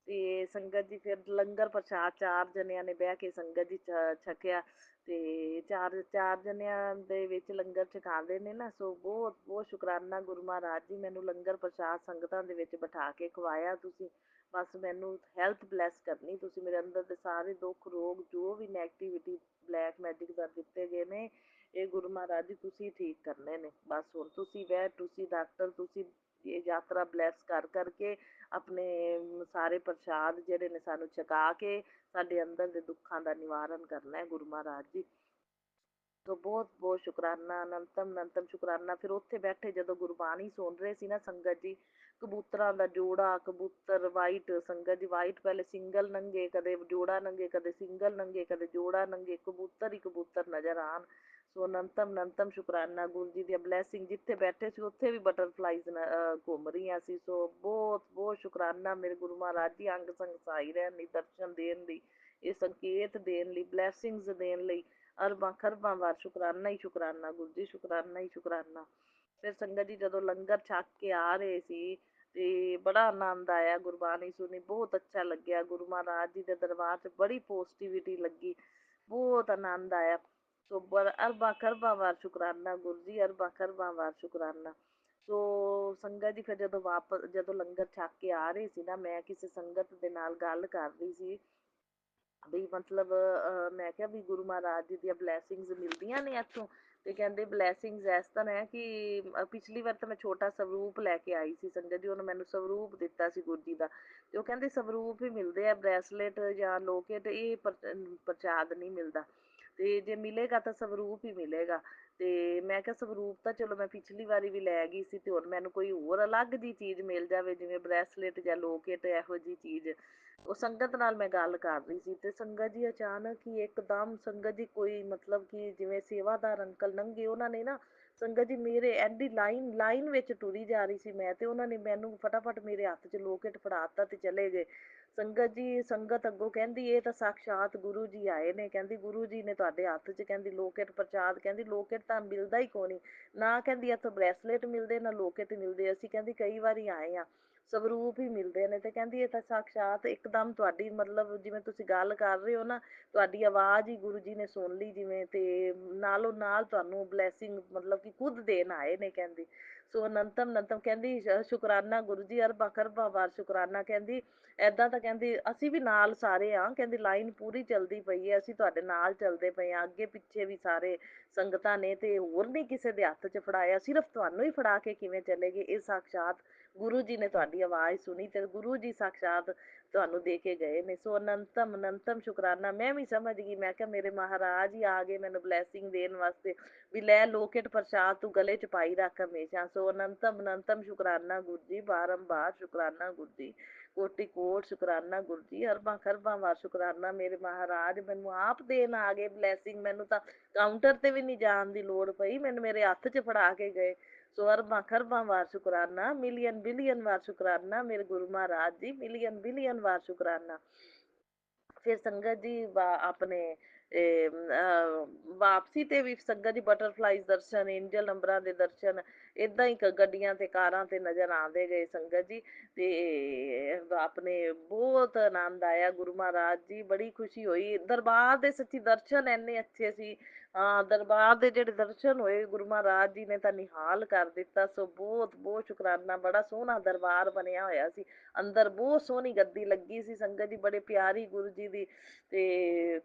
ਤੇ ਸੰਗਤ ਜੀ ਫਿਰ ਲੰਗਰ ਪ੍ਰਸ਼ਾਦ 4 ਜਣਿਆਂ ਨੇ ਬਹਿ ਕੇ ਸੰਗਤ ਜੀ ਛਕਿਆ, ਤੇ ਚਾਰ ਜਣਿਆਂ ਦੇ ਵਿੱਚ ਲੰਗਰ ਛਕਾਉਂਦੇ ਨੇ ਨਾ, ਸੋ ਬਹੁਤ ਬਹੁਤ ਸ਼ੁਕਰਾਨਾ ਗੁਰੂ ਮਹਾਰਾਜ ਜੀ, ਮੈਨੂੰ ਲੰਗਰ ਪ੍ਰਸ਼ਾਦ ਸੰਗਤਾਂ ਦੇ ਵਿੱਚ ਬਿਠਾ ਕੇ ਖਵਾਇਆ ਤੁਸੀਂ। ਬਸ ਮੈਨੂੰ ਹੈਲਥ ਬਲੈਸ ਕਰਨੀ ਤੁਸੀਂ, ਮੇਰੇ ਅੰਦਰ ਦੇ ਸਾਰੇ ਦੁੱਖ ਰੋਗ ਜੋ ਵੀ ਨੈਗੇਟਿਵਿਟੀ ਬਲੈਕ ਮੈਜਿਕ ਦਾ ਦਿੱਤੇ ਗਏ ਨੇ ਇਹ ਗੁਰੂ ਮਹਾਰਾਜ ਜੀ ਤੁਸੀਂ ਠੀਕ ਕਰਨੇ ਨੇ। ਬਸ ਹੁਣ ਤੁਸੀਂ ਤੁਸੀਂ ਡਾਕਟਰ ਤੁਸੀਂ ਇਹ ਯਾਤਰਾ ਬਲੈਸ ਕਰਕੇ ਆਪਣੇ ਸਾਰੇ ਪ੍ਰਸ਼ਾਦ ਜਿਹੜੇ ਨੇ ਸਾਨੂੰ ਛਕਾ ਕੇ ਸਾਡੇ ਅੰਦਰ ਦੇ ਦੁੱਖਾਂ ਦਾ ਨਿਵਾਰਨ ਕਰਨਾ ਹੈ ਗੁਰੂ ਮਹਾਰਾਜ ਜੀ। ਤੋ ਬਹੁਤ ਬਹੁਤ ਸ਼ੁਕਰਾਨਾ, ਅਨੰਤਮ ਅਨੰਤਮ ਸ਼ੁਕਰਾਨਾ। ਫਿਰ ਉੱਥੇ ਬੈਠੇ ਜਦੋਂ ਗੁਰਬਾਣੀ ਸੁਣ ਰਹੇ ਸੀ ਨਾ ਸੰਗਤ ਜੀ, ਕਬੂਤਰਾਂ ਦਾ ਜੋੜਾ, ਕਬੂਤਰ ਵਾਈਟ, ਸੰਗਤ ਜੀ ਵਾਈਟ ਪਹਿਲੇ ਸਿੰਗਲ ਨੰਗੇ, ਕਦੇ ਜੋੜਾ ਨੰਗੇ, ਕਦੇ ਸਿੰਗਲ ਨੰਗੇ, ਕਦੇ ਜੋੜਾ ਨੰਗੇ, ਕਬੂਤਰ ਹੀ ਕਬੂਤਰ ਨਜ਼ਰ ਆਣ। ਸੋ ਅਨੰਤਮ ਅਨੰਤਮ ਸ਼ੁਕਰਾਨਾ ਗੁਰੂ ਜੀ ਦੀਆਂ ਬਲੈਸਿੰਗ, ਜਿੱਥੇ ਬੈਠੇ ਸੀ ਉੱਥੇ ਵੀ ਬਟਰਫਲਾਈਜ਼ ਘੁੰਮ ਰਹੀਆਂ ਸੀ। ਸੋ ਬਹੁਤ ਬਹੁਤ ਸ਼ੁਕਰਾਨਾ ਮੇਰੇ ਗੁਰੂ ਮਹਾਰਾਜ ਜੀ, ਅੰਗ ਸੰਗ ਸਹਾਈ ਰਹਿਣ ਲਈ, ਦਰਸ਼ਨ ਦੇਣ ਲਈ, ਇਹ ਸੰਕੇਤ ਦੇਣ ਲਈ, ਬਲੈਸਿੰਗਸ ਦੇਣ ਲਈ ਅਰਬਾਂ ਖਰਬਾਂ ਵਾਰ ਸ਼ੁਕਰਾਨਾ ਹੀ ਸ਼ੁਕਰਾਨਾ ਗੁਰੂ ਜੀ, ਸ਼ੁਕਰਾਨਾ ਹੀ ਸ਼ੁਕਰਾਨਾ। ਫਿਰ ਸੰਗਤ ਜੀ ਜਦੋਂ ਲੰਗਰ ਛਕ ਕੇ ਆ ਰਹੇ ਸੀ ਤੇ ਬੜਾ ਆਨੰਦ ਆਇਆ, ਗੁਰਬਾਣੀ ਸੁਣੀ, ਬਹੁਤ ਅੱਛਾ ਲੱਗਿਆ। ਗੁਰੂ ਮਹਾਰਾਜ ਜੀ ਦੇ ਦਰਬਾਰ 'ਚ ਬੜੀ ਪੋਜ਼ਿਟਿਵਿਟੀ ਲੱਗੀ, ਬਹੁਤ ਆਨੰਦ ਆਇਆ। ਸੋ ਅਰਬਾਂ ਖਰਬਾਂ ਵਾਰ ਸ਼ੁਕਰਾਨਾ ਗੁਰੂ ਜੀ, ਅਰਬਾਂ ਖਰਬਾਂ ਵਾਰ ਸ਼ੁਕਰਾਨਾ। ਸੋ ਸੰਗਤ ਜੀ ਫਿਰ ਜਦੋਂ ਲੰਗਰ ਛਕ ਕੇ ਆ ਰਹੇ ਸੀ ਨਾ, ਮੈਂ ਕਿਸੇ ਸੰਗਤ ਦੇ ਨਾਲ ਗੱਲ ਕਰ ਰਹੀ ਸੀ ਵੀ ਮਤਲਬ ਮੈਂ ਕਿਹਾ ਵੀ ਗੁਰੂ ਮਹਾਰਾਜ ਜੀ ਦੀਆਂ ਬਲੈਸਿੰਗਸ ਮਿਲਦੀਆਂ ਨੇ ਇੱਥੋਂ। ਤੇ ਕਹਿੰਦੇ ਬਲੈਸਿੰਗਸ ਇਸ ਤਰ੍ਹਾਂ ਹੈ ਕਿ ਪਿਛਲੀ ਵਾਰ ਤਾਂ ਮੈਂ ਛੋਟਾ ਸਵਰੂਪ ਲੈ ਕੇ ਆਈ ਸੀ ਸੰਗਤ ਜੀ, ਉਹਨੇ ਮੈਨੂੰ ਸਵਰੂਪ ਦਿੱਤਾ ਸੀ ਗੁਰੂ ਜੀ ਦਾ, ਤੇ ਉਹ ਕਹਿੰਦੇ ਸਵਰੂਪ ਹੀ ਮਿਲਦੇ ਆ, ਬ੍ਰੈਸਲੇਟ ਜਾਂ ਲੋਕੇਟ ਇਹ ਪ੍ਰਸ਼ਾਦ ਨਹੀਂ ਮਿਲਦਾ, ਤੇ ਜੇ ਮਿਲੇਗਾ ਤਾਂ ਸਵਰੂਪ ਹੀ ਮਿਲੇਗਾ। ਤੇ ਮੈਂ ਕਿਹਾ ਸਵਰੂਪ ਤਾਂ ਚਲੋ ਮੈਂ ਪਿਛਲੀ ਵਾਰੀ ਵੀ ਲੈ ਗਈ ਸੀ, ਤੇ ਹੁਣ ਮੈਨੂੰ ਕੋਈ ਹੋਰ ਅਲੱਗ ਜੀ ਚੀਜ਼ ਮਿਲ ਜਾਵੇ ਜਿਵੇਂ ਬ੍ਰੈਸਲੇਟ ਜਾਂ ਲੋਕੇਟ, ਇਹੋ ਜਿਹੀ ਚੀਜ਼। ਉਹ ਸੰਗਤ ਨਾਲ ਮੈਂ ਗੱਲ ਕਰ ਰਹੀ ਸੀ ਤੇ ਸੰਗਤ ਜੀ ਅਚਾਨਕ ਹੀ ਇੱਕਦਮ ਸੰਗਤ ਜੀ ਕੋਈ ਮਤਲਬ ਕਿ ਜਿਵੇਂ ਸੇਵਾਦਾਰ ਅੰਕਲ ਲੰਘੇ, ਉਹਨਾਂ ਨੇ ਨਾ ਸੰਗਤ ਜੀ ਮੇਰੇ ਐਡੀ ਲਾਈਨ ਵਿੱਚ ਟੁਰੀ ਜਾ ਰਹੀ ਸੀ ਮੈਂ, ਤੇ ਉਹਨਾਂ ਨੇ ਮੈਨੂੰ ਫਟਾਫਟ ਮੇਰੇ ਹੱਥ 'ਚ ਲੋਕੇਟ ਫੜਾ ਦਿੱਤਾ ਤੇ ਚਲੇ ਗਏ। ਸੰਗਤ ਜੀ ਸੰਗਤ ਅੱਗੋਂ ਕਹਿੰਦੀ ਇਹ ਤਾਂ ਸਾਕਸ਼ਾਤ ਗੁਰੂ ਜੀ ਆਏ ਨੇ, ਕਹਿੰਦੀ ਗੁਰੂ ਜੀ ਨੇ ਤੁਹਾਡੇ ਹੱਥ 'ਚ ਕਹਿੰਦੀ ਲੋਕੇਟ ਪ੍ਰਸ਼ਾਦ, ਕਹਿੰਦੀ ਲੋਕੇਟ ਤਾਂ ਮਿਲਦਾ ਹੀ ਕੋਈ ਨਹੀਂ ਨਾ, ਕਹਿੰਦੀ ਇੱਥੋਂ ਬ੍ਰੈਸਲੇਟ ਮਿਲਦੇ ਨਾ ਲੋਕੇਟ ਮਿਲਦੇ, ਅਸੀਂ ਕਹਿੰਦੀ ਕਈ ਵਾਰੀ ਆਏ ਆ, ਸਵਰੂਪ ਹੀ ਮਿਲਦੇ ਨੇ। ਤੇ ਕਹਿੰਦੀ ਇਹ ਤਾਂ ਸਾਕਸ਼ਾਤ ਇੱਕਦਮ ਤੁਹਾਡੀ ਮਤਲਬ ਜਿਵੇਂ ਤੁਸੀਂ ਗੱਲ ਕਰ ਰਹੇ ਹੋ ਨਾ, ਤੁਹਾਡੀ ਆਵਾਜ਼ ਹੀ ਗੁਰੂ ਜੀ ਨੇ ਸੁਣ ਲਈ ਜਿਵੇਂ, ਤੇ ਨਾਲੋਂ ਨਾਲ ਤੁਹਾਨੂੰ ਬਲੈਸਿੰਗ ਮਤਲਬ ਕਿ ਖੁਦ ਦੇਣ ਆਏ ਨੇ ਕਹਿੰਦੀ। ਸੋ ਅਨੰਤਮ ਅਨੰਤਮ ਕਹਿੰਦੀ ਸ਼ੁਕਰਾਨਾ ਗੁਰੂ ਜੀ, ਅਰਬਾਂ ਖਰਬਾਂ ਵਾਰ ਸ਼ੁਕਰਾਨਾ। ਕਹਿੰਦੀ ਏਦਾਂ ਤਾਂ ਕਹਿੰਦੀ ਅਸੀਂ ਵੀ ਨਾਲ ਸਾਰੇ ਆ, ਕਹਿੰਦੀ ਲਾਈਨ ਪੂਰੀ ਚੱਲਦੀ ਪਈ ਹੈ, ਅਸੀਂ ਤੁਹਾਡੇ ਨਾਲ ਚੱਲਦੇ ਪਏ ਹਾਂ, ਅੱਗੇ ਪਿੱਛੇ ਵੀ ਸਾਰੇ ਸੰਗਤਾਂ ਨੇ, ਤੇ ਹੋਰ ਨਹੀਂ ਕਿਸੇ ਦੇ ਹੱਥ 'ਚ ਫੜਾਇਆ, ਸਿਰਫ ਤੁਹਾਨੂੰ ਹੀ ਫੜਾ ਕੇ ਕਿਵੇਂ ਚਲੇ ਗਏ। ਇਹ ਸਾਕਸ਼ਾਤ ਗੁਰੂ ਜੀ ਨੇ ਤੁਹਾਡੀ ਆਵਾਜ਼ ਸੁਣੀ ਤੇ ਗੁਰੂ ਜੀ ਸਾਕਸ਼ਾਤ ਤੁਹਾਨੂੰ ਦੇ ਕੇ ਗਏ ਨੇ। ਸੋ ਅਨੰਤਮ ਅਨੰਤਮ ਸ਼ੁਕਰਾਨਾ। ਮੈਂ ਵੀ ਸਮਝ ਗਈ, ਮੈਂ ਕਿਹਾ ਮੇਰੇ ਮਹਾਰਾਜ ਹੀ ਆ ਗਏ ਮੈਨੂੰ ਬਲੈਸਿੰਗ ਦੇਣ ਵਾਸਤੇ, ਵੀ ਲੈ ਲੋਕੇਟ ਪ੍ਰਸ਼ਾਦ ਤੂੰ ਗਲੇ 'ਚ ਪਾਈ ਰੱਖ ਹਮੇਸ਼ਾ। ਸੋ ਅਨੰਤਮ ਅਨੰਤਮ ਸ਼ੁਕਰਾਨਾ ਗੁਰੂ ਜੀ, ਬਾਰੰਬਾਰ ਸ਼ੁਕਰਾਨਾ ਗੁਰੂ ਜੀ, ਕੋਟि ਕੋਟ ਸ਼ੁਕਰਾਨਾ ਗੁਰੂ ਜੀ, ਅਰਬਾਂ ਖਰਬਾਂ ਵਾਰ ਸ਼ੁਕਰਾਨਾ। ਮੇਰੇ ਮਹਾਰਾਜ ਮੈਨੂੰ ਆਪ ਦੇਣ ਆ ਗਏ ਬਲੈਸਿੰਗ, ਮੈਨੂੰ ਤਾਂ ਕਾਊਂਟਰ ਤੇ ਵੀ ਨਹੀਂ ਜਾਣ ਦੀ ਲੋੜ ਪਈ, ਮੈਨੂੰ ਮੇਰੇ ਹੱਥ 'ਚ ਫੜਾ ਕੇ ਗਏ। ਸੋ ਅਰਬਾਂ ਖਰਬਾਂ ਵਾਰ ਸ਼ੁਕਰਾਨਾ, ਮਿਲੀਅਨ ਬਿਲੀਅਨ ਵਾਰ ਸ਼ੁਕਰਾਨਾ ਮੇਰੇ ਗੁਰੂ ਮਹਾਰਾਜ ਜੀ, ਮਿਲੀਅਨ ਬਿਲੀਅਨ ਵਾਰ ਸ਼ੁਕਰਾਨਾ। ਫਿਰ ਸੰਗਤ ਜੀ ਆਪਣੇ ਵਾਪਸੀ ਤੇ ਵੀ ਸੰਗਤ ਜੀ ਬਟਰਫਲਾਈਜ਼ ਦਰਸ਼ਨ, ਏਂਜਲ ਨੰਬਰਾਂ ਦੇ ਦਰਸ਼ਨ ਏਦਾਂ ਹੀ ਗੱਡੀਆਂ ਤੇ ਕਾਰਾਂ ਤੇ ਨਜ਼ਰ ਆਉਂਦੇ ਗਏ ਸੰਗਤ ਜੀ। ਤੇ ਆਪਣੇ ਬਹੁਤ ਆਨੰਦ ਆਇਆ ਗੁਰੂ ਮਹਾਰਾਜ ਜੀ, ਬੜੀ ਖੁਸ਼ੀ ਹੋਈ। ਦਰਬਾਰ ਦੇ ਸੱਚੀ ਦਰਸ਼ਨ ਇੰਨੇ ਅੱਛੇ ਸੀ। ਹਾਂ, ਦਰਬਾਰ ਦੇ ਜਿਹੜੇ ਦਰਸ਼ਨ ਹੋਏ ਗੁਰੂ ਮਹਾਰਾਜ ਜੀ ਨੇ ਤਾਂ ਨਿਹਾਲ ਕਰ ਦਿੱਤਾ। ਸੋ ਬਹੁਤ ਬਹੁਤ ਸ਼ੁਕਰਾਨਾ। ਬੜਾ ਸੋਹਣਾ ਦਰਬਾਰ ਬਣਿਆ ਹੋਇਆ ਸੀ। ਅੰਦਰ ਬਹੁਤ ਸੋਹਣੀ ਗੱਦੀ ਲੱਗੀ ਸੀ ਸੰਗਤ ਜੀ, ਬੜੇ ਪਿਆਰੀ ਗੁਰੂ ਜੀ ਦੀ। ਤੇ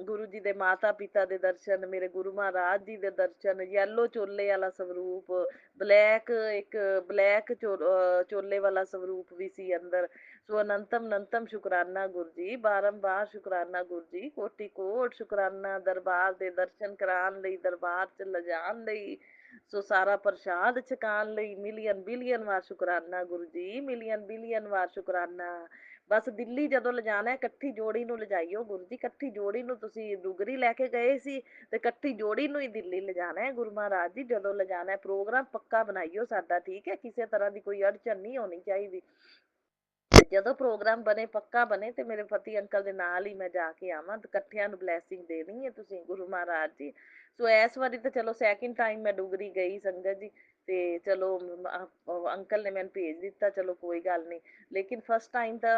ਗੁਰੂ ਜੀ ਦੇ ਮਾਤਾ ਪਿਤਾ ਦੇ ਦਰਸ਼ਨ, ਮੇਰੇ ਗੁਰੂ ਮਹਾਰਾਜ ਜੀ ਦੇ ਦਰਸ਼ਨ, ਯੈਲੋ ਚੋਲੇ ਵਾਲਾ ਸਵਰੂਪ, ਇੱਕ ਬਲੈਕ ਚੋਲੇ ਵਾਲਾ ਸਵਰੂਪ ਵੀ ਸੀ ਅੰਦਰ। ਸੋ ਅਨੰਤਮ ਅਨੰਤਮ ਸ਼ੁਕਰਾਨਾ ਗੁਰੂ ਜੀ, ਬਾਰੰਬਾਰ ਸ਼ੁਕਰਾਨਾ ਗੁਰੂ ਜੀ, ਕੋਟि ਕੋਟ ਸ਼ੁਕਰਾਨਾ ਦਰਬਾਰ ਦੇ ਦਰਸ਼ਨ ਕਰਾਉਣ ਲਈ, ਦਰਬਾਰ ਚ ਲਿਜਾਣ ਲਈ, ਸੋ ਸਾਰਾ ਪ੍ਰਸ਼ਾਦ ਛਕਾਉਣ ਲਈ। ਮਿਲੀਅਨ ਬਿਲੀਅਨ ਵਾਰ ਸ਼ੁਕਰਾਨਾ ਗੁਰੂ ਜੀ, ਮਿਲੀਅਨ ਬਿਲੀਅਨ ਵਾਰ ਸ਼ੁਕਰਾਨਾ। ਬਸ ਦਿੱਲੀ ਜਦੋਂ ਲਿਜਾਣਾ ਇਕੱਠੀ ਜੋੜੀ ਨੂੰ ਲਿਜਾਈਓ ਗੁਰੂ ਜੀ, ਇਕੱਠੀ ਜੋੜੀ ਨੂੰ। ਤੁਸੀਂ ਡੁਗਰੀ ਲੈ ਕੇ ਗਏ ਸੀ ਤੇ ਇਕੱਠੀ ਜੋੜੀ ਨੂੰ ਹੀ ਦਿੱਲੀ ਲਿਜਾਣਾ ਹੈ ਗੁਰੂ ਮਹਾਰਾਜ ਜੀ। ਜਦੋਂ ਲਿਜਾਣਾ ਪ੍ਰੋਗਰਾਮ ਪੱਕਾ ਬਣਾਈਓ ਸਾਡਾ, ਠੀਕ ਹੈ? ਕਿਸੇ ਤਰ੍ਹਾਂ ਦੀ ਕੋਈ ਅੜਚਨ ਨਹੀਂ ਹੋਣੀ ਚਾਹੀਦੀ। ਜਦੋਂ ਪ੍ਰੋਗਰਾਮ ਬਣੇ, ਪੱਕਾ ਬਣੇ, ਤੇ ਮੇਰੇ ਪਤੀ ਅੰਕਲ ਦੇ ਨਾਲ ਹੀ ਮੈਂ ਜਾ ਕੇ ਆਵਾਂ, ਇਕੱਠਿਆਂ ਨੂੰ ਬਲੈਸਿੰਗ ਦੇਣੀ ਹੈ ਤੁਸੀਂ ਗੁਰੂ ਮਹਾਰਾਜ ਜੀ। ਸੋ ਇਸ ਵਾਰੀ ਤਾਂ ਚਲੋ ਸੈਕਿੰਡ ਟਾਈਮ ਮੈਂ ਡੁਗਰੀ ਗਈ ਸੰਗਤ ਜੀ, ਤੇ ਚਲੋ ਅੰਕਲ ਨੇ ਮੈਨੂੰ ਭੇਜ ਦਿੱਤਾ, ਚਲੋ ਕੋਈ ਗੱਲ ਨਹੀਂ। ਲੇਕਿਨ ਫਸਟ ਟਾਈਮ ਤਾਂ